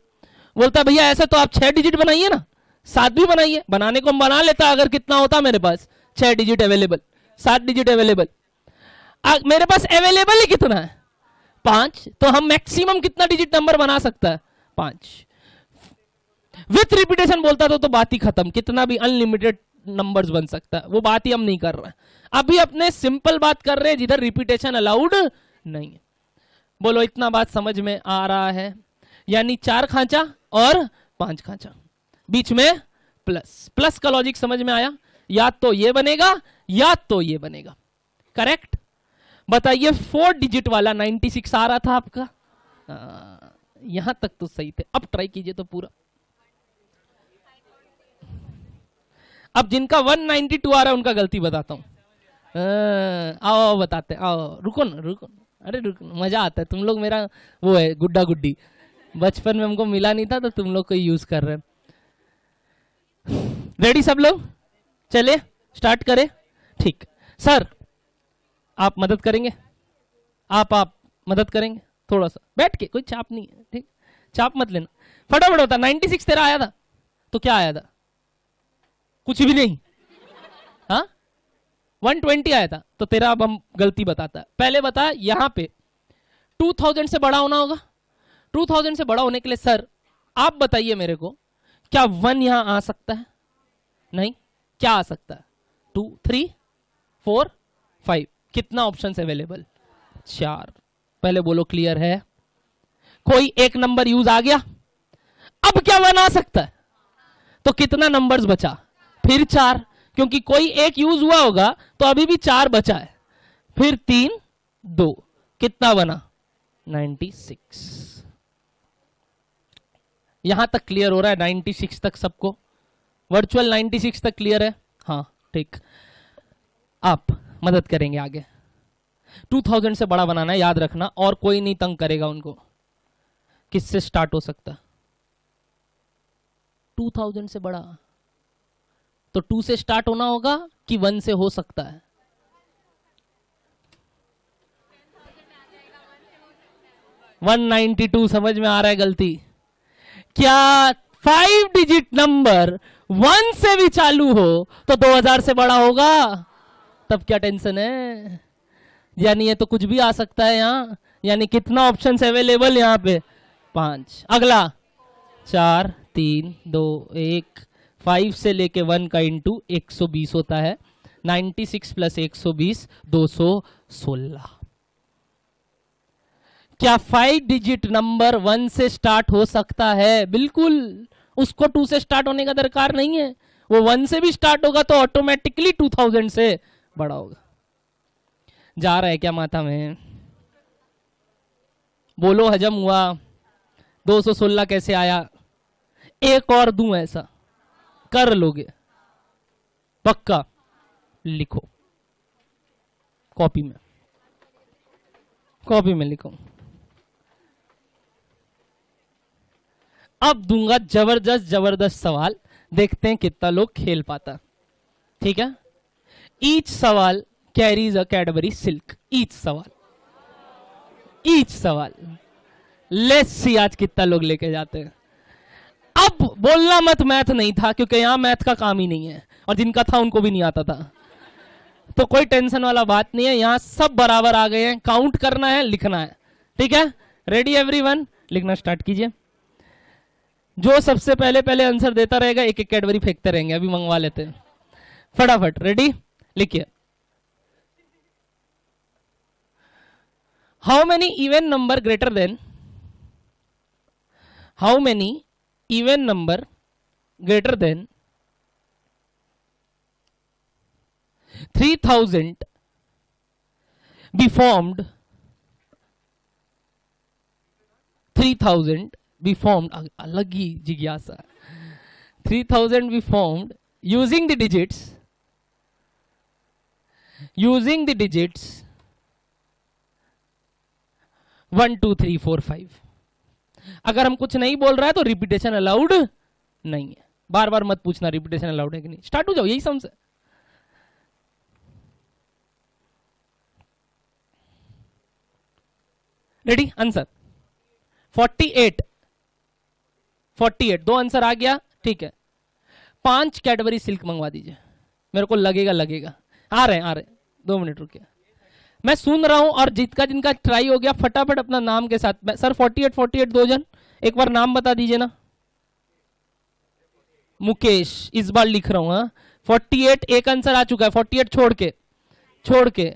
A: बोलता भैया ऐसे तो आप 6 डिजिट बनाइए ना, 7 भी बनाइए। बनाने को बना लेता अगर कितना होता मेरे पास? 6 डिजिट अवेलेबल, 7 डिजिट अवेलेबल। मेरे पास अवेलेबल ही कितना है? 5। तो हम मैक्सिमम कितना डिजिट नंबर बना सकता है? 5। विथ रिपीटेशन बोलता तो बात ही खत्म, कितना भी अनलिमिटेड नंबर्स बन सकता है। वो बात ही हम नहीं कर रहे हैं, अभी अपने सिंपल बात कर रहे हैं जिधर रिपीटेशन अलाउड नहीं है। बोलो इतना बात समझ में आ रहा है? यानी 4 खांचा और 5 खांचा, बीच में प्लस। प्लस का लॉजिक समझ में आया? या तो ये बनेगा या तो ये बनेगा। करेक्ट? बताइए 4 डिजिट वाला 96 आ रहा था आपका? यहां तक तो सही थे। अब ट्राई कीजिए तो पूरा। अब जिनका 192 आ रहा है उनका गलती बताता हूं। आओ बताते, आओ। रुको ना, रुको। अरे रुको, मजा आता है। तुम लोग मेरा वो है गुड्डा गुड्डी, बचपन में हमको मिला नहीं था तो तुम लोग को यूज कर रहे हैं। रेडी सब लोग? चले स्टार्ट करें? ठीक। सर आप मदद करेंगे? आप मदद करेंगे थोड़ा सा बैठ के, कोई चाप नहीं है, ठीक? चाप मत लेना, फटाफट होता। 96 तेरा आया था तो क्या आया था? कुछ भी नहीं। हाँ 120 आया था तो तेरा अब हम गलती बताता है। पहले बता, यहां पे 2000 से बड़ा होना होगा। 2000 से बड़ा होने के लिए सर आप बताइए मेरे को, क्या 1 यहां आ सकता है? नहीं। क्या आ सकता है? 2, 3, 4, 5। कितना ऑप्शन अवेलेबल? 4। पहले बोलो क्लियर है? कोई एक नंबर यूज आ गया, अब क्या 1 आ सकता है? तो कितना नंबर्स बचा? फिर 4, क्योंकि कोई एक यूज हुआ होगा तो अभी भी 4 बचा है। फिर 3, 2, कितना बना? 96। यहां तक क्लियर हो रहा है? 96 तक सबको? वर्चुअल 96 तक क्लियर है? हाँ ठीक। आप मदद करेंगे आगे। 2000 से बड़ा बनाना है, याद रखना, और कोई नहीं तंग करेगा उनको। किससे स्टार्ट हो सकता है? 2000 से बड़ा तो 2 से स्टार्ट होना होगा कि 1 से हो सकता है? है 192। समझ में आ रहा है गलती? क्या 5 डिजिट नंबर 1 से भी चालू हो तो 2000 से बड़ा होगा? तब क्या टेंशन है? यानी ये तो कुछ भी आ सकता है यहां। यानी कितना ऑप्शन अवेलेबल यहां पे? 5। अगला 4, 3, 2, 1। 5 से लेके 1 का इंटू 120 होता है। 96 प्लस 120 216। क्या 5 डिजिट नंबर 1 से स्टार्ट हो सकता है? बिल्कुल। उसको 2 से स्टार्ट होने का दरकार नहीं है, वो 1 से भी स्टार्ट होगा तो ऑटोमेटिकली 2000 से बड़ा होगा। जा रहा है क्या माथा में? बोलो हजम हुआ? 216 कैसे आया? एक और दूं ऐसा? कर लोगे? पक्का? लिखो कॉपी में, कॉपी में लिखो। अब दूंगा जबरदस्त जबरदस्त सवाल, देखते हैं कितना लोग खेल पाता। ठीक है? ईच सवाल carries a Cadbury silk. Each सवाल, ईच सवाल। लेट्स सी आज कितना लोग लेके जाते हैं। अब बोलना मत मैथ नहीं था, क्योंकि यहां मैथ का काम ही नहीं है, और जिनका था उनको भी नहीं आता था, तो कोई टेंशन वाला बात नहीं है। यहां सब बराबर आ गए हैं, काउंट करना है, लिखना है। ठीक है? Ready everyone? लिखना स्टार्ट कीजिए। जो सबसे पहले आंसर देता रहेगा एक एक कैडबरी फेंकते रहेंगे। अभी मंगवा लेते हैं फटाफट। रेडी? लिखिए। How many even number greater then, how many even number greater than 3000 be formed, 3000 be formed, अलग ही जिज्ञासा, 3000 be formed using the digits 1 2 3 4 5। अगर हम कुछ नहीं बोल रहा है तो रिपीटेशन अलाउड नहीं है। बार बार मत पूछना रिपीटेशन अलाउड है कि नहीं, स्टार्ट हो जाओ, यही समझ। रेडी? आंसर 48 दो आंसर आ गया, ठीक है। 5 कैडबरी सिल्क मंगवा दीजिए, मेरे को लगेगा। आ रहे 2 मिनट रुकिए, मैं सुन रहा हूं। और जिनका ट्राई हो गया फटाफट अपना नाम के साथ। सर 48 दो जन, एक बार नाम बता दीजिए ना। मुकेश, इस बार लिख रहा हूं। हाँ 48 एक आंसर आ चुका है, 48 छोड़ के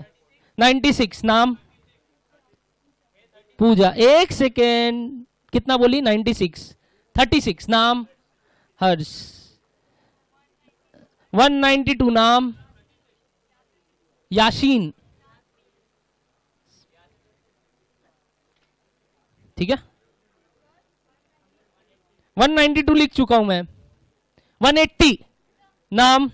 A: 96 नाम पूजा। एक सेकेंड, कितना बोली? 96। 36 नाम हर्ष। 192 नाम याशीन, ठीक है। 192 लिख चुका हूं मैं। 180 नाम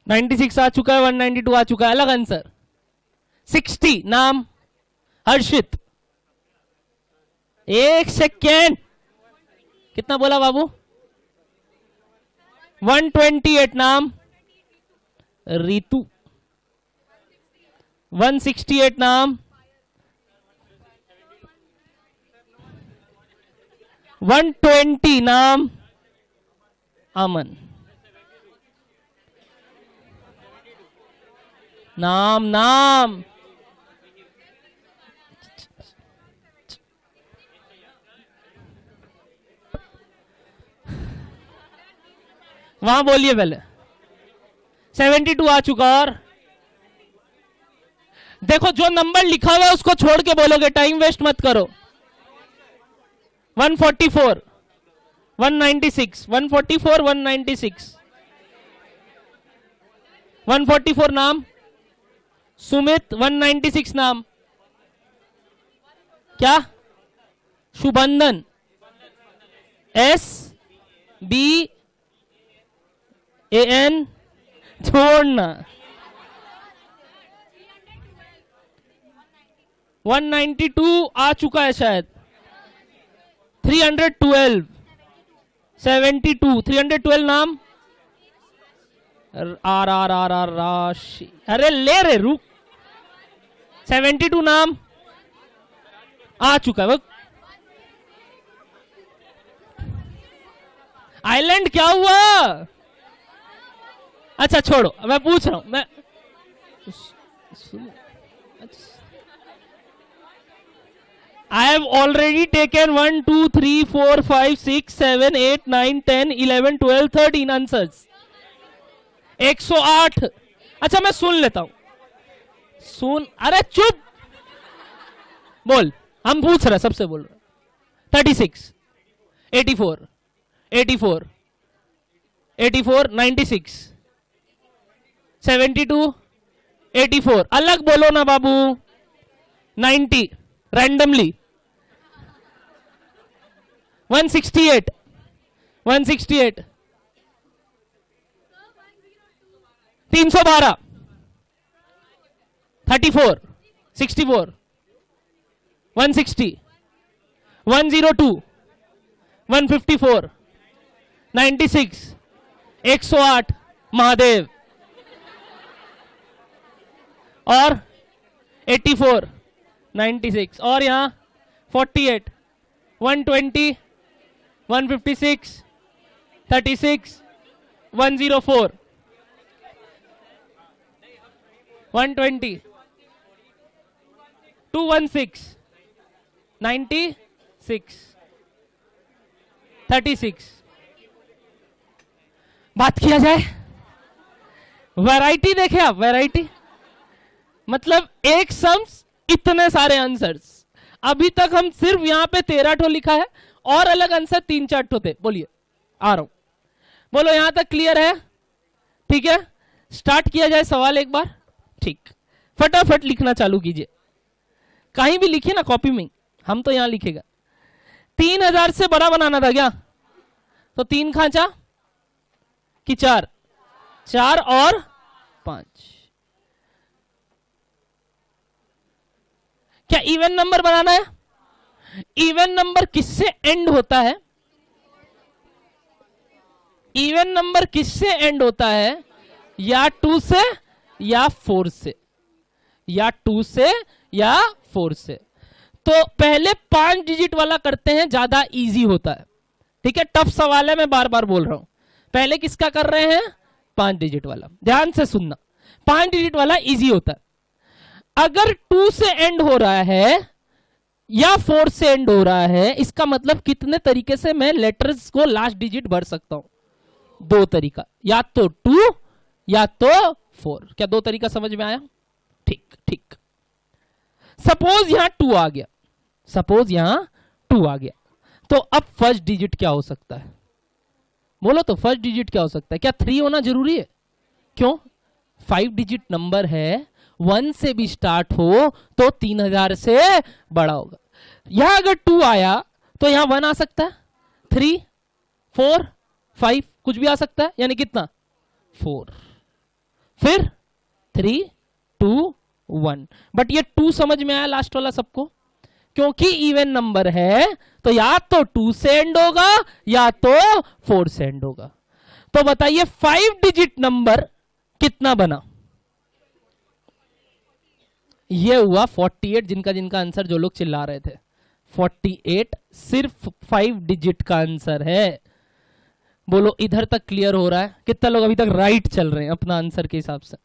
A: $96 आ चुका है, 192 आ चुका है, अलग आंसर। 60 नाम हर्षित। एक सेकेंड, कितना बोला बाबू? 128 नाम रितु। 168 नाम 120 नाम अमन। नाम वहां बोलिए पहले। 72 आ चुका। और देखो जो नंबर लिखा हुआ है उसको छोड़ के बोलोगे, टाइम वेस्ट मत करो। 144 196 144 196 144 नाम सुमित। 196 नाम क्या? शुभंदन। SBAN छोड़ना। 192 आ चुका है शायद। 312 72 312 नाम आर राशि। अरे ले रे रुक। 72 नाम आ चुका है। आइलैंड क्या हुआ? अच्छा छोड़ो, मैं पूछ रहा हूं। मैं I have already taken 1 2 3 4 5 6 7 8 9 10 11 12 13 answers. 108। अच्छा मैं सुन लेता हूं। अरे चुप बोल, हम पूछ रहे, सबसे बोल रहे। 36 84 84 84 96 72 84 अलग बोलो ना बाबू। 90 रैंडमली। 168 168 312 34 64 160 102 154 96 108 महादेव। और 84 96 और यहां 48 120 156 36 104 120 216 96 36। बात किया जाए, वैरायटी देखे आप, वैरायटी मतलब एक सम्स इतने सारे आंसर्स। अभी तक हम सिर्फ यहां पे 13 ठो लिखा है और अलग आंसर 3-4 ठो थे। बोलिए आ रहा हूं, बोलो यहां तक क्लियर है? ठीक है, स्टार्ट किया जाए सवाल एक बार। ठीक, फटाफट लिखना चालू कीजिए, कहीं भी लिखिए ना, कॉपी में, हम तो यहां लिखेगा। 3000 से बड़ा बनाना था क्या? तो 3 खांचा कि 4? 4 और 5। क्या इवन नंबर बनाना है? इवन नंबर किससे एंड होता है? इवन नंबर किससे एंड होता है? या 2 से या 4 से, या 2 से या 4 से। तो पहले 5 डिजिट वाला करते हैं, ज्यादा इजी होता है। ठीक है, टफ सवाल है, मैं बार बार बोल रहा हूं। पहले किसका कर रहे हैं? 5 डिजिट वाला। ध्यान से सुनना, 5 डिजिट वाला इजी होता है। अगर 2 से एंड हो रहा है या 4 से एंड हो रहा है, इसका मतलब कितने तरीके से मैं लेटर्स को लास्ट डिजिट भर सकता हूं? 2 तरीका, या तो 2 या तो 4। क्या 2 तरीका समझ में आया? ठीक ठीक। सपोज यहां 2 आ गया, सपोज यहां 2 आ गया, तो अब फर्स्ट डिजिट क्या हो सकता है? बोलो तो, फर्स्ट डिजिट क्या हो सकता है? क्या 3 होना जरूरी है? क्यों? 5 डिजिट नंबर है, 1 से भी स्टार्ट हो तो 3000 से बड़ा होगा। यहां अगर 2 आया तो यहां 1 आ सकता है, 3, 4, 5 कुछ भी आ सकता है, यानी कितना? 4, फिर 3, 2, 1। बट ये 2 समझ में आया लास्ट वाला सबको? क्योंकि इवन नंबर है तो या तो 2 से एंड होगा या तो 4 से एंड होगा। तो बताइए 5 डिजिट नंबर कितना बना? ये हुआ 48। जिनका जिनका आंसर, जो लोग चिल्ला रहे थे, 48 सिर्फ 5 डिजिट का आंसर है। बोलो इधर तक क्लियर हो रहा है? कितना लोग अभी तक राइट चल रहे हैं अपना आंसर के हिसाब से?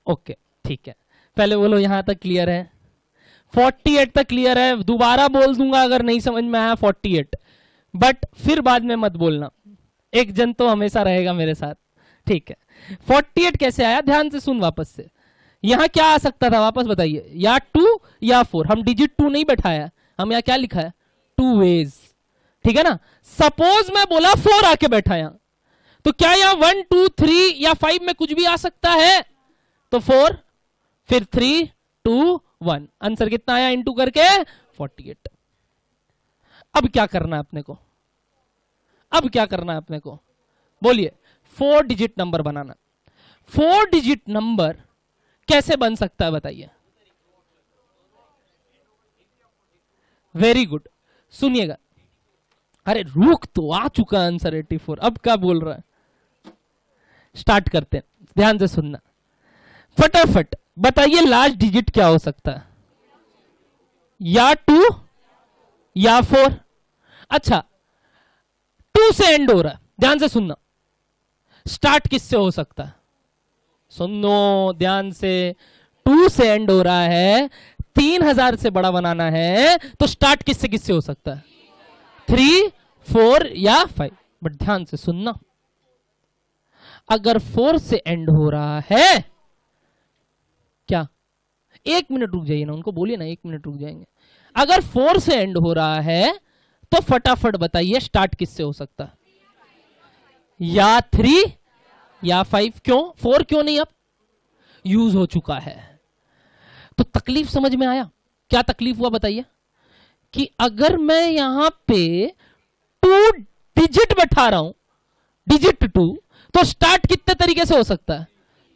A: ओके ठीक है, पहले बोलो यहां तक क्लियर है? 48 तक क्लियर है? दोबारा बोल दूंगा अगर नहीं समझ में आया 48, बट फिर बाद में मत बोलना, एक जन तो हमेशा रहेगा मेरे साथ। ठीक है, 48 कैसे आया? ध्यान से सुन वापस से। यहां क्या आ सकता था? वापस बताइए, या 2 या 4। हम डिजिट 2 नहीं बैठाया, हम यहां क्या लिखा है? 2 ways। ठीक है ना? सपोज मैं बोला 4 आके बैठा यहां, तो क्या यहां 1, 2, 3 या 5 में कुछ भी आ सकता है? तो 4, फिर 3, 2, 1। आंसर कितना आया इंटू करके? 48। अब क्या करना है अपने को? अब क्या करना है अपने को? बोलिए। 4 डिजिट नंबर बनाना। 4 डिजिट नंबर कैसे बन सकता है बताइए? वेरी गुड, सुनिएगा। अरे रुक तो, आ चुका आंसर 84, अब क्या बोल रहा है? स्टार्ट करते हैं, ध्यान से सुनना फटाफट। बताइए लास्ट डिजिट क्या हो सकता है? या 2 या 4। अच्छा, 2 से एंड हो रहा है, ध्यान से सुनना। स्टार्ट किससे हो सकता है? सुनो ध्यान से, 2 से एंड हो रहा है, 3000 से बड़ा बनाना है, तो स्टार्ट किससे किससे हो सकता है? 3, 4 या 5। बट ध्यान से सुनना, अगर 4 से एंड हो रहा है, क्या 1 मिनट रुक जाइए ना, उनको बोलिए ना 1 मिनट रुक जाएंगे। अगर 4 से एंड हो रहा है तो फटाफट बताइए स्टार्ट किससे हो सकता है? या 3 या 5। क्यों 4 क्यों नहीं? अब यूज हो चुका है। तो तकलीफ समझ में आया? क्या तकलीफ हुआ बताइए? कि अगर मैं यहां पे 2 डिजिट बैठा रहा हूं, डिजिट 2, तो स्टार्ट कितने तरीके से हो सकता है?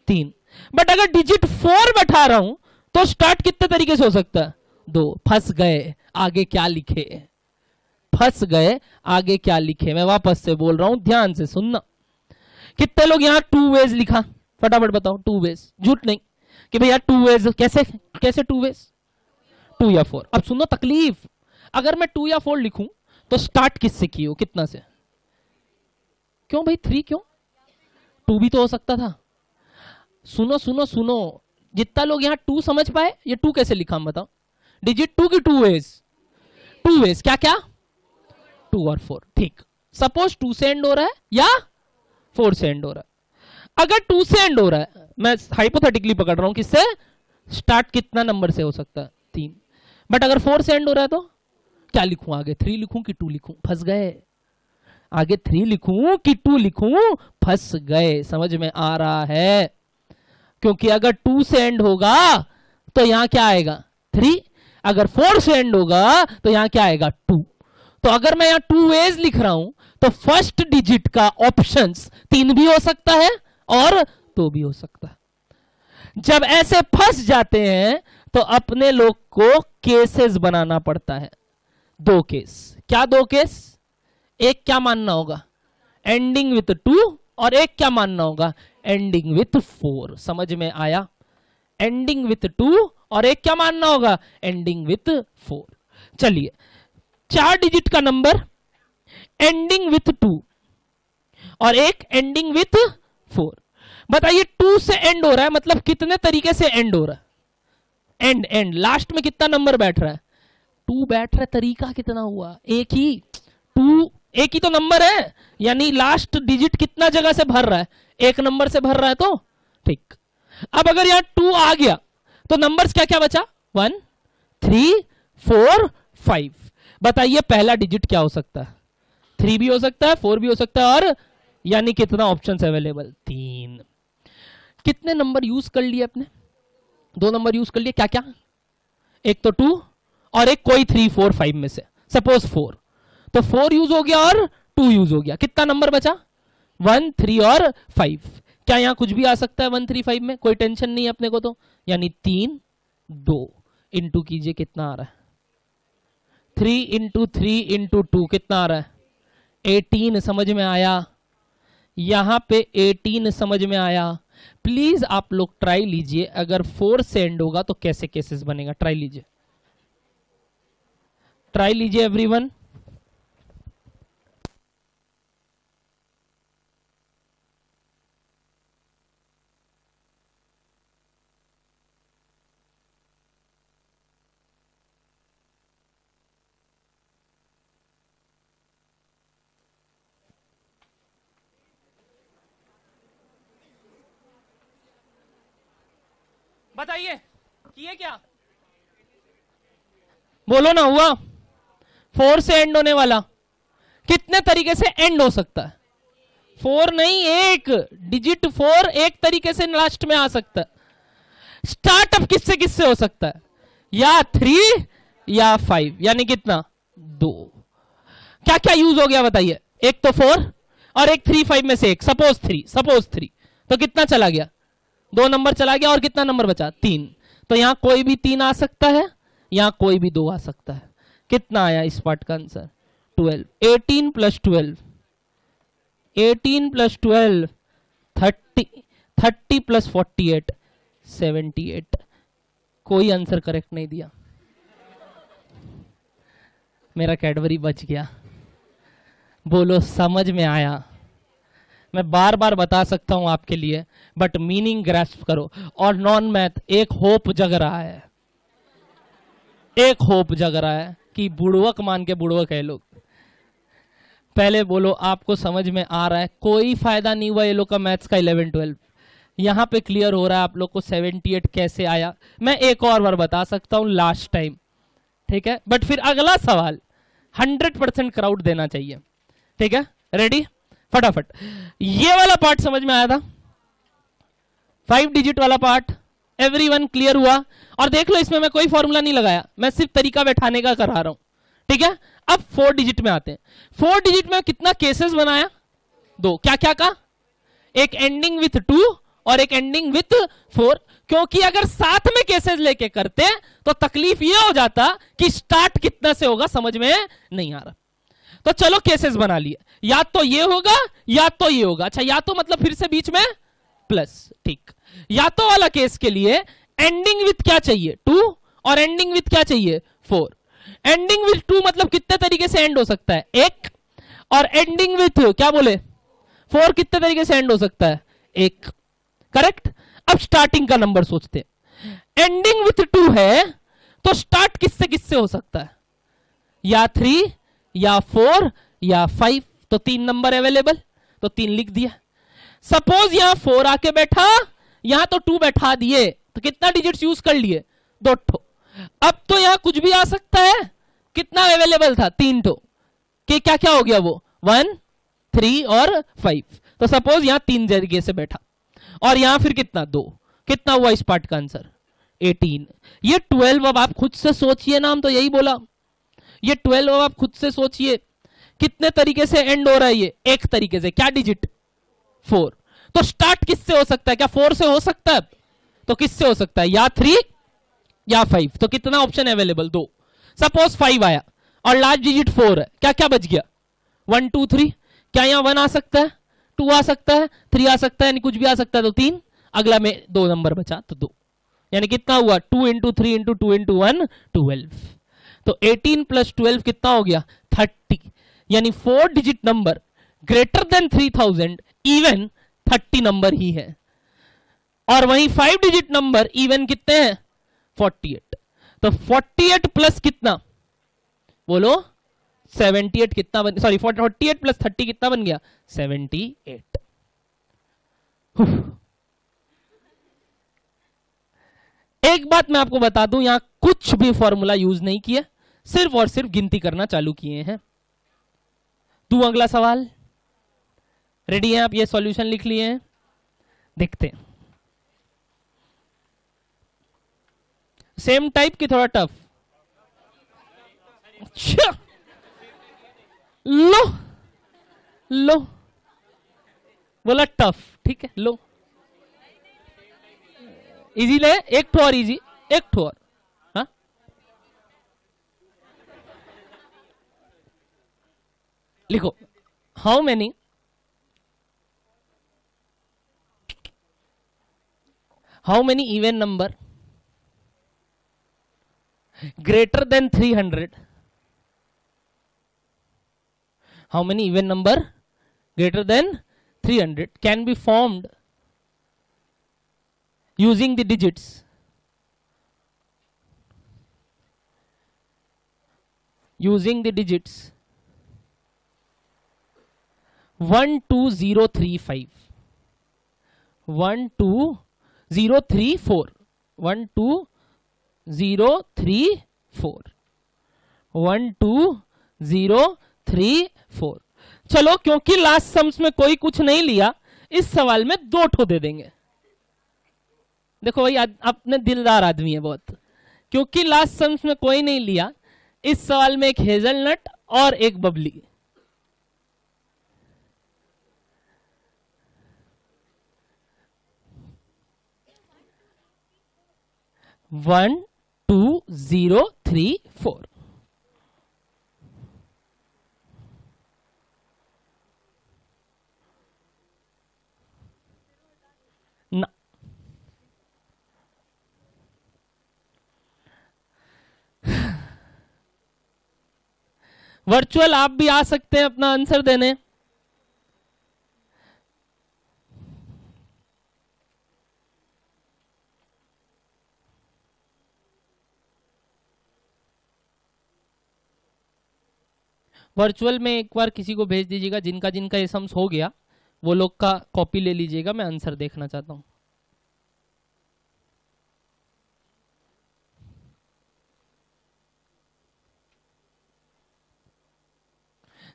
A: 3। बट अगर डिजिट 4 बैठा रहा हूं तो स्टार्ट कितने तरीके से हो सकता है? 2। फंस गए, आगे क्या लिखे? फंस गए, आगे क्या लिखे? मैं वापस से बोल रहा हूं, ध्यान से सुनना। कितने लोग यहां 2 ways लिखा? फटाफट बताओ। 2 ways, झूठ नहीं कि भैया 2 ways कैसे? कैसे 2 ways? 2 या 4। अब सुनो तकलीफ, अगर मैं 2 या 4 लिखूं तो स्टार्ट किससे की हो? कितना से? क्यों भाई 3 क्यों? 2 भी तो हो सकता था। सुनो सुनो सुनो, जितना लोग यहां 2 समझ पाए, ये 2 कैसे लिखा हम बताओ? डिजिट 2 की 2 ways? 2 ways क्या क्या? 2 और 4। ठीक, सपोज 2 से एंड हो रहा है या 4 से एंड हो रहा है। अगर 2 से एंड हो रहा है, मैं हाइपोथेटिकली पकड़ रहा हूं, किससे? स्टार्ट कितना नंबर से हो सकता है? 3। बट अगर 4 से एंड हो रहा है तो क्या लिखूं आगे? 3 लिखूं कि 2 लिखूं? फंस गए। आगे 3 लिखूं कि 2 लिखूं, फंस गए। समझ में आ रहा है? क्योंकि अगर 2 से एंड होगा तो यहां क्या आएगा 3, अगर 4 से एंड होगा तो यहां क्या आएगा 2। तो अगर मैं यहां 2 वेज लिख रहा हूं तो फर्स्ट डिजिट का ऑप्शंस 3 भी हो सकता है और 2 भी हो सकता है। जब ऐसे फंस जाते हैं तो अपने लोग को केसेस बनाना पड़ता है। 2 केस। क्या 2 केस? एक क्या मानना होगा एंडिंग विथ 2 और एक क्या मानना होगा एंडिंग विथ 4। समझ में आया? एंडिंग विथ 2 और एक क्या मानना होगा एंडिंग विथ 4। चलिए 4 डिजिट का नंबर एंडिंग विथ 2 और एक एंडिंग विथ 4। बताइए 2 से एंड हो रहा है मतलब कितने तरीके से एंड हो रहा है? एंड लास्ट में कितना नंबर बैठ रहा है? 2 बैठ रहा है। तरीका कितना हुआ? एक ही। 2 एक ही तो नंबर है, यानी लास्ट डिजिट कितना जगह से भर रहा है? एक नंबर से भर रहा है। तो ठीक। अब अगर यहां 2 आ गया तो नंबर्स क्या क्या बचा? 1 3 4 5। बताइए पहला डिजिट क्या हो सकता है? 3 भी हो सकता है, 4 भी हो सकता है, और यानी कितना ऑप्शंस अवेलेबल? 3। कितने नंबर यूज कर लिए अपने? 2 नंबर यूज कर लिए। क्या क्या? एक तो 2 और एक कोई 3 4 5 में से। सपोज 4, तो 4 यूज हो गया और 2 यूज हो गया। कितना नंबर बचा? 1 3 और 5। क्या यहां कुछ भी आ सकता है 1 3 5 में? कोई टेंशन नहीं है अपने को। तो यानी 3 2 इंटू कीजिए, कितना आ रहा है? 3 इंटू 3 इंटू 2 कितना आ रहा है? 18। समझ में आया? यहां पे 18 समझ में आया? प्लीज आप लोग ट्राई लीजिए, अगर 4 से एंड होगा तो कैसे केसेस बनेगा। ट्राई लीजिए, ट्राई लीजिए एवरीवन। बताइए किए क्या? बोलो ना। हुआ 4 से एंड होने वाला कितने तरीके से एंड हो सकता है? 4 नहीं, एक डिजिट 4 एक तरीके से लास्ट में आ सकता है। स्टार्टअप किससे किससे हो सकता है? या 3 या 5, यानी कितना? 2। क्या क्या यूज हो गया बताइए? एक तो 4 और एक 3 5 में से एक। सपोज 3 तो कितना चला गया? 2 नंबर चला गया और कितना नंबर बचा? 3। तो यहां कोई भी 3 आ सकता है, यहां कोई भी 2 आ सकता है। कितना आया इस पार्ट का आंसर? 12। 18 plus 12 18 plus 12 30 30 plus 48 78। कोई आंसर करेक्ट नहीं दिया। मेरा कैडबरी बच गया। बोलो समझ में आया? मैं बार बार बता सकता हूं आपके लिए, बट मीनिंग ग्रैस्प करो। और नॉन मैथ एक होप जग रहा है, एक होप जग रहा है कि बुड़वक मान के बुड़वक है लोग। पहले बोलो आपको समझ में आ रहा है? कोई फायदा नहीं हुआ ये लोग का मैथ्स का 11 12। यहां पे क्लियर हो रहा है आप लोग को 78 कैसे आया। मैं एक और बार बता सकता हूं लास्ट टाइम, ठीक है? बट फिर अगला सवाल 100% क्राउड देना चाहिए, ठीक है? रेडी? फटाफट। ये वाला पार्ट समझ में आया था? 5 डिजिट वाला पार्ट एवरीवन क्लियर हुआ? और देख लो इसमें मैं कोई फॉर्मूला नहीं लगाया, मैं सिर्फ तरीका बैठाने का करा रहा हूं, ठीक है? अब 4 डिजिट में आते हैं। 4 डिजिट में कितना केसेस बनाया? 2। क्या क्या का? एक एंडिंग विथ 2 और एक एंडिंग विथ 4। क्योंकि अगर साथ में केसेस लेके करते तो तकलीफ ये हो जाता कि स्टार्ट कितना से होगा, समझ में नहीं आ रहा। तो चलो केसेस बना लिए, या तो ये होगा या तो ये होगा। अच्छा, या तो मतलब फिर से बीच में प्लस, ठीक। या तो वाला केस के लिए एंडिंग विथ क्या चाहिए? 2 और एंडिंग विथ क्या चाहिए? 4। एंडिंग विथ 2 मतलब कितने तरीके से एंड हो सकता है? 1। और एंडिंग विथ क्या बोले? 4 कितने तरीके से एंड हो सकता है? 1। करेक्ट। अब स्टार्टिंग का नंबर सोचते हैं। एंडिंग विथ 2 है तो स्टार्ट किससे किससे हो सकता है? या 3 या 4 या 5। तो 3 नंबर अवेलेबल, तो 3 लिख दिया। सपोज यहां 4 आके बैठा, यहां तो 2 बैठा दिए, तो कितना डिजिट्स यूज कर लिए? 2 ठो। अब तो यहां कुछ भी आ सकता है। कितना अवेलेबल था? 3 ठो। कि क्या क्या हो गया वो? 1 3 और 5। तो सपोज यहां 3 जगह से बैठा और यहां फिर कितना 2, कितना हुआ इस पार्ट का आंसर 18। ये 12 अब आप खुद से सोचिए ना, हम तो यही बोला। ये 12 अब आप खुद से सोचिए कितने तरीके से एंड हो रहा है ये, एक तरीके से, क्या डिजिट 4। तो स्टार्ट किससे हो सकता है, क्या 4 से हो सकता है? तो किससे हो सकता है, या 3 या 5। तो कितना ऑप्शन अवेलेबल 2। सपोज 5 आया और लास्ट डिजिट 4 है, क्या क्या बच गया 1 2 3। क्या यहां 1 आ सकता है, 2 आ सकता है, 3 आ सकता है, यानी कुछ भी आ सकता है। तो 3, अगला में 2 नंबर बचा तो 2, यानी कितना हुआ 2 इंटू 3 इंटू 2 इंटू 1 12। तो 18 प्लस 12 कितना हो गया 30, यानी 4 digit number greater than 3000 even 30 number ही है। और वहीं 5 डिजिट नंबर इवन कितने हैं 48। तो 48 प्लस कितना बोलो 78 कितना बन, सॉरी 48 प्लस 30 कितना बन गया 78। एक बात मैं आपको बता दूं, यहां कुछ भी फॉर्मूला यूज नहीं किया, सिर्फ और सिर्फ गिनती करना चालू किए हैं। दूं अगला सवाल, रेडी हैं आप, ये सॉल्यूशन लिख लिए हैं, देखते हैं। सेम टाइप की थोड़ा टफ, अच्छा लो लो बोला टफ, ठीक है लो। इजी ले, एक ठो और इजी, एक ठो और, हाँ लिखो। How many even number greater than 300, how many even number greater than 300 can be formed using the digits 12035 12034 12034। चलो क्योंकि लास्ट सम्स में कोई कुछ नहीं लिया, इस सवाल में 2 ठो दे देंगे। देखो भाई अपने दिलदार आदमी है बहुत, क्योंकि लास्ट सम्स में कोई नहीं लिया, इस सवाल में एक हेजलनट और एक बबली। वन 2034 ना। वर्चुअल आप भी आ सकते हैं अपना आंसर देने। वर्चुअल में एक बार किसी को भेज दीजिएगा, जिनका जिनका ये सम्स हो गया वो लोग का कॉपी ले लीजिएगा, मैं आंसर देखना चाहता हूं।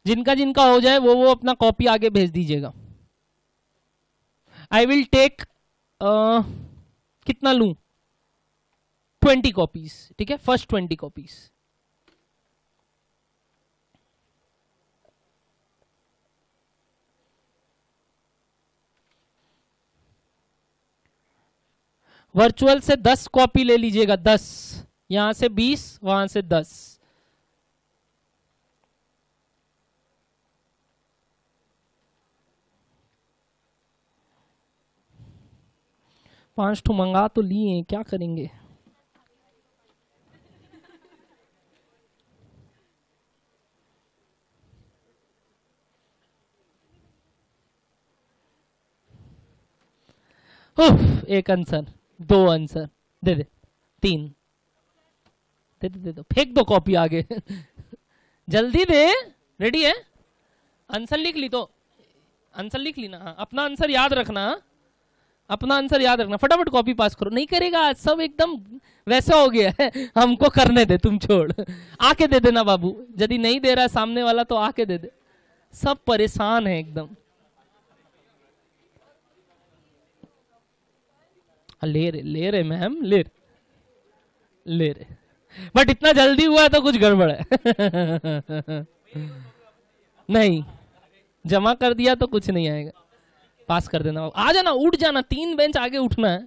A: जिनका जिनका हो जाए वो अपना कॉपी आगे भेज दीजिएगा। आई विल टेक कितना लूं 20 कॉपीज, ठीक है, फर्स्ट 20 कॉपीज। वर्चुअल से 10 कॉपी ले लीजिएगा, 10, यहां से 20, वहां से 10। पांच ठो मंगा तो लिए, क्या करेंगे। एक आंसर, 2 आंसर दे दे, 3 दे दो, फेंक दो कॉपी आगे। जल्दी दे, रेडी है, आंसर लिख ली तो आंसर लिख ली ना, हाँ अपना आंसर याद रखना, अपना आंसर याद रखना, फटाफट कॉपी पास करो। नहीं करेगा सब एकदम वैसा हो गया है, हमको करने दे, तुम छोड़। आके दे देना बाबू, यदि नहीं दे रहा सामने वाला तो आके दे दे। सब परेशान है एकदम। ले रहे मैम, ले रहे, बट इतना जल्दी हुआ है तो कुछ गड़बड़ है। नहीं, जमा कर दिया तो कुछ नहीं आएगा। पास कर देना। आ जाना, उठ जाना, 3 बेंच आगे उठना है।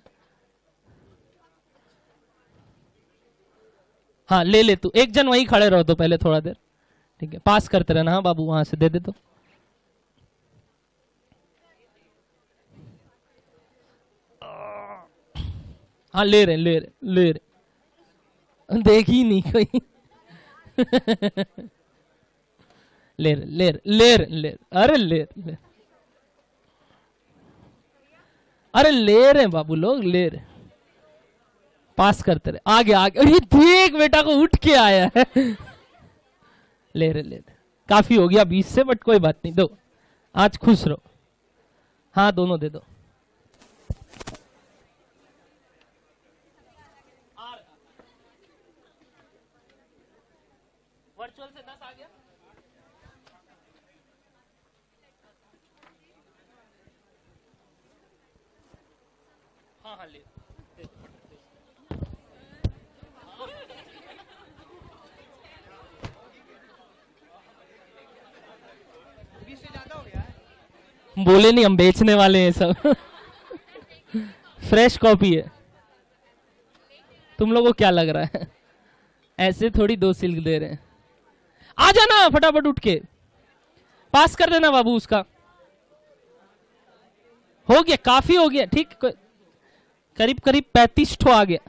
A: हाँ ले तू, एक जन वहीं खड़े रहो तो पहले थोड़ा देर, ठीक है। पास करते रहना। हाँ बाबू, वहां से दे दे तो। हाँ ले रहे, देखी नहीं कोई। ले, अरे ले, अरे ले रहे बाबू लोग, ले रहे। पास करते रहे, आगे। अरे देख बेटा को उठ के आया है। ले रहे। काफी हो गया 20 से, बट कोई बात नहीं, दो। आज खुश रहो। हाँ दोनों दे दो। वर्चुअल से 10 आ गया। हाँ ले। बोले नहीं, हम बेचने वाले हैं सब। फ्रेश कॉपी है। तुम लोगों को क्या लग रहा है? ऐसे थोड़ी 2 सिल्क दे रहे हैं। आ जाना फटाफट उठ के, पास कर देना बाबू उसका। हो गया, काफी हो गया, ठीक। करीब 35 ठो आ गया।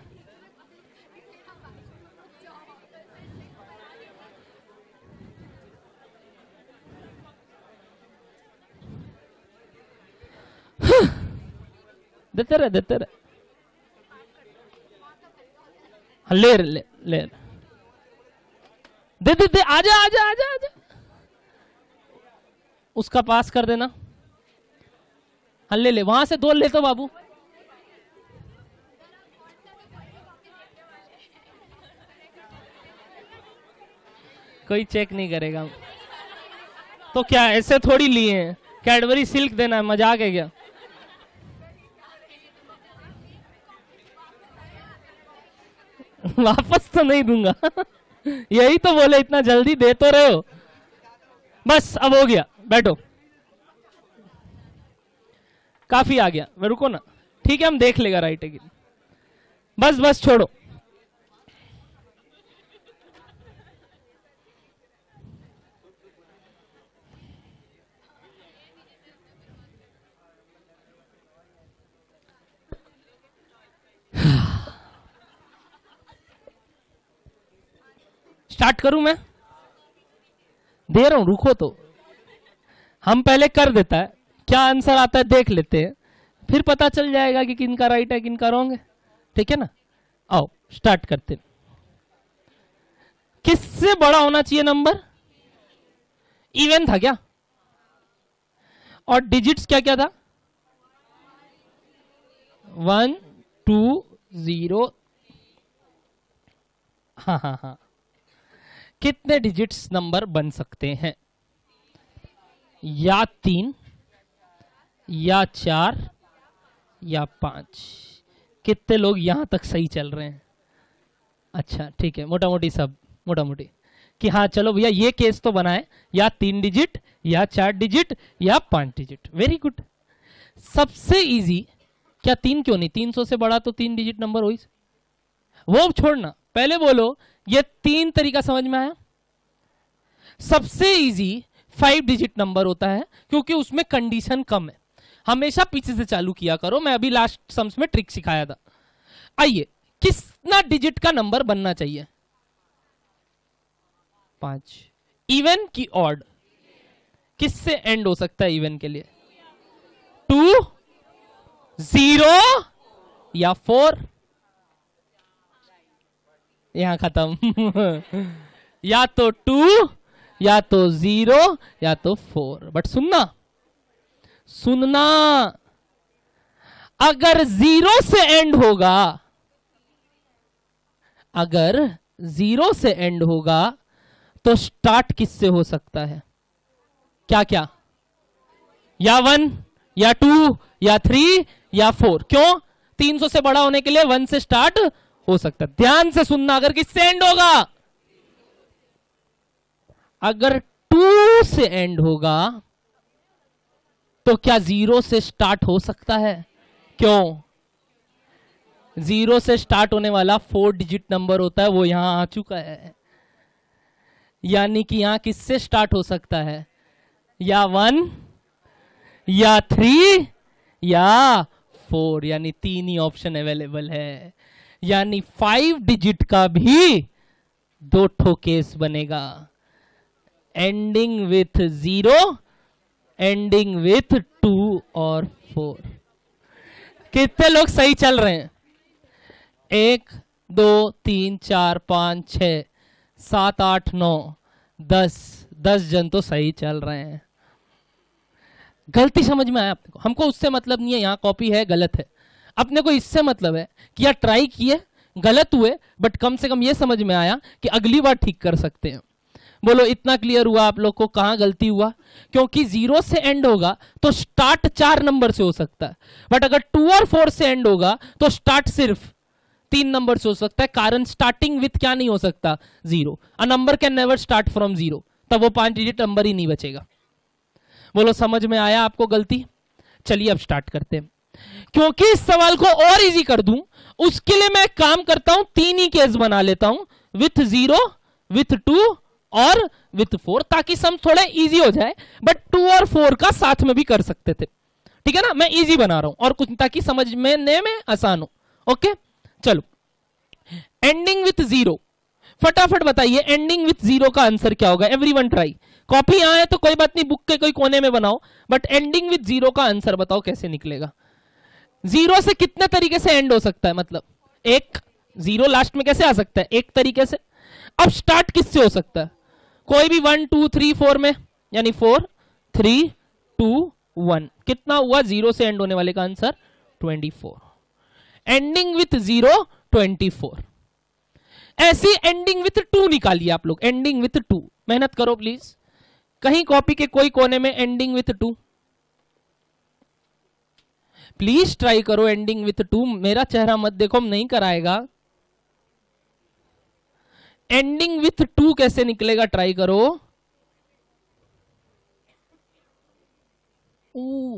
A: देते रहे। ले दे। आजा। उसका पास कर देना। हाँ ले, वहां से 2 ले तो बाबू। कोई चेक नहीं करेगा। तो क्या ऐसे थोड़ी लिए हैं? कैडबरी सिल्क देना है, मजाक है क्या? वापस तो नहीं दूंगा। यही तो बोले, इतना जल्दी दे तो रहे हो। बस अब हो गया, बैठो। काफी आ गया, रुको ना, ठीक है, हम देख लेगा राइट अगेन। बस छोड़ो। स्टार्ट करूं मैं? दे रहा हूं, रुको तो। हम पहले कर देता है, क्या आंसर आता है देख लेते हैं, फिर पता चल जाएगा कि किनका राइट है किनका रॉन्ग है, ठीक है ना। आओ स्टार्ट करते हैं। किससे बड़ा होना चाहिए नंबर? इवन था क्या? और डिजिट्स क्या क्या था? 1 2 0। हाँ। कितने डिजिट्स नंबर बन सकते हैं? या 3 या 4 या 5। कितने लोग यहां तक सही चल रहे हैं? अच्छा ठीक है, मोटा मोटी कि हाँ चलो भैया ये केस तो बनाए, या 3 डिजिट या 4 डिजिट या 5 डिजिट। Very good. सबसे इजी, क्या 3 क्यों नहीं? 300 से बड़ा तो 3 डिजिट नंबर हो ही। वो छोड़ना, पहले बोलो ये 3 तरीका समझ में आया। सबसे इजी 5 डिजिट नंबर होता है, क्योंकि उसमें कंडीशन कम है। हमेशा पीछे से चालू किया करो, मैं अभी लास्ट सम्स में ट्रिक सिखाया था। आइए, कितना डिजिट का नंबर बनना चाहिए? 5। इवन की ऑड? किससे एंड हो सकता है इवन के लिए? 2 0 या 4। यहां खत्म। या तो 2 या तो 0 या तो 4। बट सुनना, अगर 0 से एंड होगा, अगर 0 से एंड होगा तो स्टार्ट किससे हो सकता है? क्या क्या, या 1 या 2 या 3 या 4। क्यों? 300 से बड़ा होने के लिए 1 से स्टार्ट हो सकता है। ध्यान से सुनना, अगर किससे एंड होगा, अगर 2 से एंड होगा तो क्या 0 से स्टार्ट हो सकता है? क्यों? 0 से स्टार्ट होने वाला 4 डिजिट नंबर होता है, वो यहां आ चुका है। यानी कि यहां किससे स्टार्ट हो सकता है? या 1 या 3 या 4, यानी 3 ही ऑप्शन अवेलेबल है। यानी 5 डिजिट का भी 2 ठो केस बनेगा, एंडिंग विथ 0, एंडिंग विथ 2 और 4। कितने लोग सही चल रहे हैं? 1 2 3 4 5 6 7 8 9 10 जन तो सही चल रहे हैं। गलती समझ में आया आपको? हमको उससे मतलब नहीं है यहां कॉपी है गलत है, अपने को इससे मतलब है कि यार ट्राई किए, गलत हुए, बट कम से कम ये समझ में आया कि अगली बार ठीक कर सकते हैं। बोलो इतना क्लियर हुआ आप लोग को कहां गलती हुआ? क्योंकि 0 से एंड होगा तो स्टार्ट 4 नंबर से हो सकता है, बट अगर 2 और 4 से एंड होगा तो स्टार्ट सिर्फ 3 नंबर से हो सकता है। कारण स्टार्टिंग विथ क्या नहीं हो सकता? 0। A number can never start from 0, तब वो 5 डिजिट नंबर ही नहीं बचेगा। बोलो समझ में आया आपको गलती? चलिए अब स्टार्ट करते हैं। क्योंकि इस सवाल को और इजी कर दूं, उसके लिए मैं एक काम करता हूं, 3 ही केस बना लेता हूं, विथ 0, विथ 2 और विथ 4, ताकि सम थोड़ा इजी हो जाए। बट 2 और 4 का साथ में भी कर सकते थे, ठीक है ना? मैं इजी बना रहा हूं और कुछ ताकि समझने में आसान हो। ओके चलो, एंडिंग विथ 0, फटाफट बताइए एंडिंग विथ 0 का आंसर क्या होगा? Everyone try. कॉपी यहां है तो कोई बात नहीं, बुक के कोई कोने में बनाओ, बट एंडिंग विथ 0 का आंसर बताओ कैसे निकलेगा? 0 से कितने तरीके से एंड हो सकता है? मतलब एक 0 लास्ट में कैसे आ सकता है? एक तरीके से। अब स्टार्ट किससे हो सकता है? कोई भी 1 2 3 4 में, यानी 4 3 2 1। कितना हुआ 0 से एंड होने वाले का आंसर? 24। Ending with 0 24। ऐसी एंडिंग विथ 2 निकालिए आप लोग। एंडिंग विथ 2 मेहनत करो प्लीज, कहीं कॉपी के कोई कोने में एंडिंग विथ 2 प्लीज ट्राई करो। एंडिंग विथ 2, मेरा चेहरा मत देखो, हम नहीं कराएगा। एंडिंग विथ 2 कैसे निकलेगा? ट्राई करो।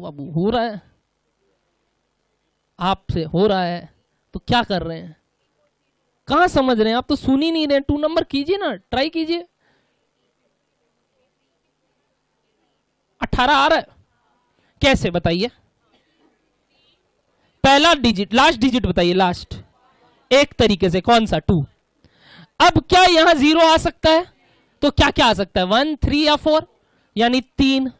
A: अब हो रहा है, आपसे हो रहा है तो क्या कर रहे हैं? कहां समझ रहे हैं आप? तो सुन ही नहीं रहे। 2 नंबर कीजिए ना, ट्राई कीजिए। 18 आ रहा है कैसे बताइए? पहला डिजिट, लास्ट डिजिट बताइए। लास्ट एक तरीके से कौन सा? 2। अब क्या यहां 0 आ सकता है? तो क्या क्या आ सकता है? 1 3 या 4, यानी 3।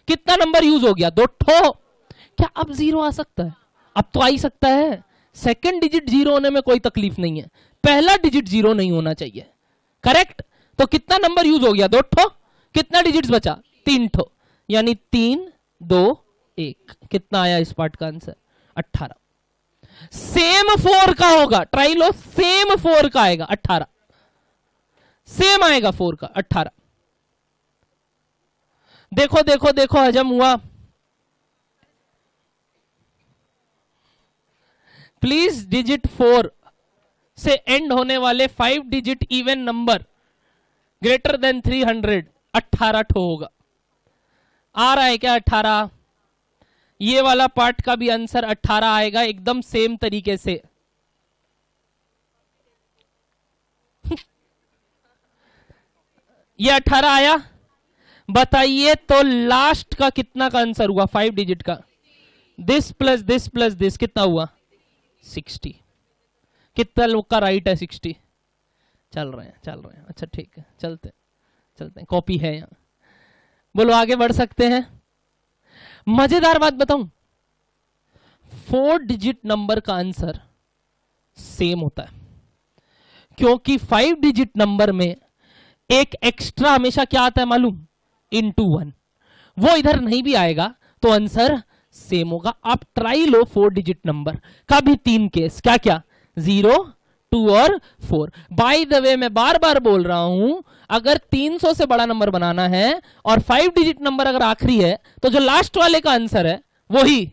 A: कितना नंबर यूज हो गया? 2 ठो। क्या अब 0 आ सकता है? अब तो आ ही सकता है। सेकंड डिजिट 0 होने में कोई तकलीफ नहीं है, पहला डिजिट 0 नहीं होना चाहिए। करेक्ट? तो कितना नंबर यूज हो गया? 2 ठो। कितना डिजिट्स बचा? 3 ठो, यानी 3 2 1। कितना आया इस पार्ट का आंसर? 18। सेम 4 का होगा, ट्राई लो। सेम 4 का आएगा 18, सेम आएगा 4 का 18। देखो देखो देखो, हजम हुआ? प्लीज डिजिट 4 से एंड होने वाले 5 digit even number greater then 300 18 ठो होगा। आ रहा है क्या 18? ये वाला पार्ट का भी आंसर 18 आएगा, एकदम सेम तरीके से। ये 18 आया। बताइए तो लास्ट का कितना का आंसर हुआ? 5 डिजिट का। This plus this plus this कितना हुआ? 60। कितना लोग का राइट है? 60। चल रहे हैं। अच्छा ठीक है, चलते हैं। कॉपी है यहां। बोलो आगे बढ़ सकते हैं। मजेदार बात बताऊं, 4 डिजिट नंबर का आंसर सेम होता है, क्योंकि 5 डिजिट नंबर में एक एक्स्ट्रा हमेशा क्या आता है मालूम? इनटू 1। वो इधर नहीं भी आएगा तो आंसर सेम होगा। आप ट्राई लो 4 डिजिट नंबर का भी 3 केस। क्या क्या? 0 2 और 4। बाय द वे मैं बार बार बोल रहा हूं, अगर 300 से बड़ा नंबर बनाना है और 5 डिजिट नंबर अगर आखिरी है, तो जो लास्ट वाले का आंसर है वही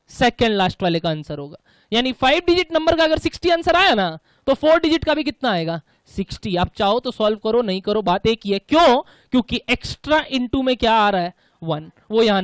A: सेकेंड लास्ट वाले का आंसर होगा। यानी 5 डिजिट नंबर का अगर 60 आंसर आया ना, तो 4 डिजिट का भी कितना आएगा? 60। आप चाहो तो सॉल्व करो, नहीं करो, बात एक ही है। क्यों? क्योंकि एक्स्ट्रा इनटू में क्या आ रहा है? 1। वो यहां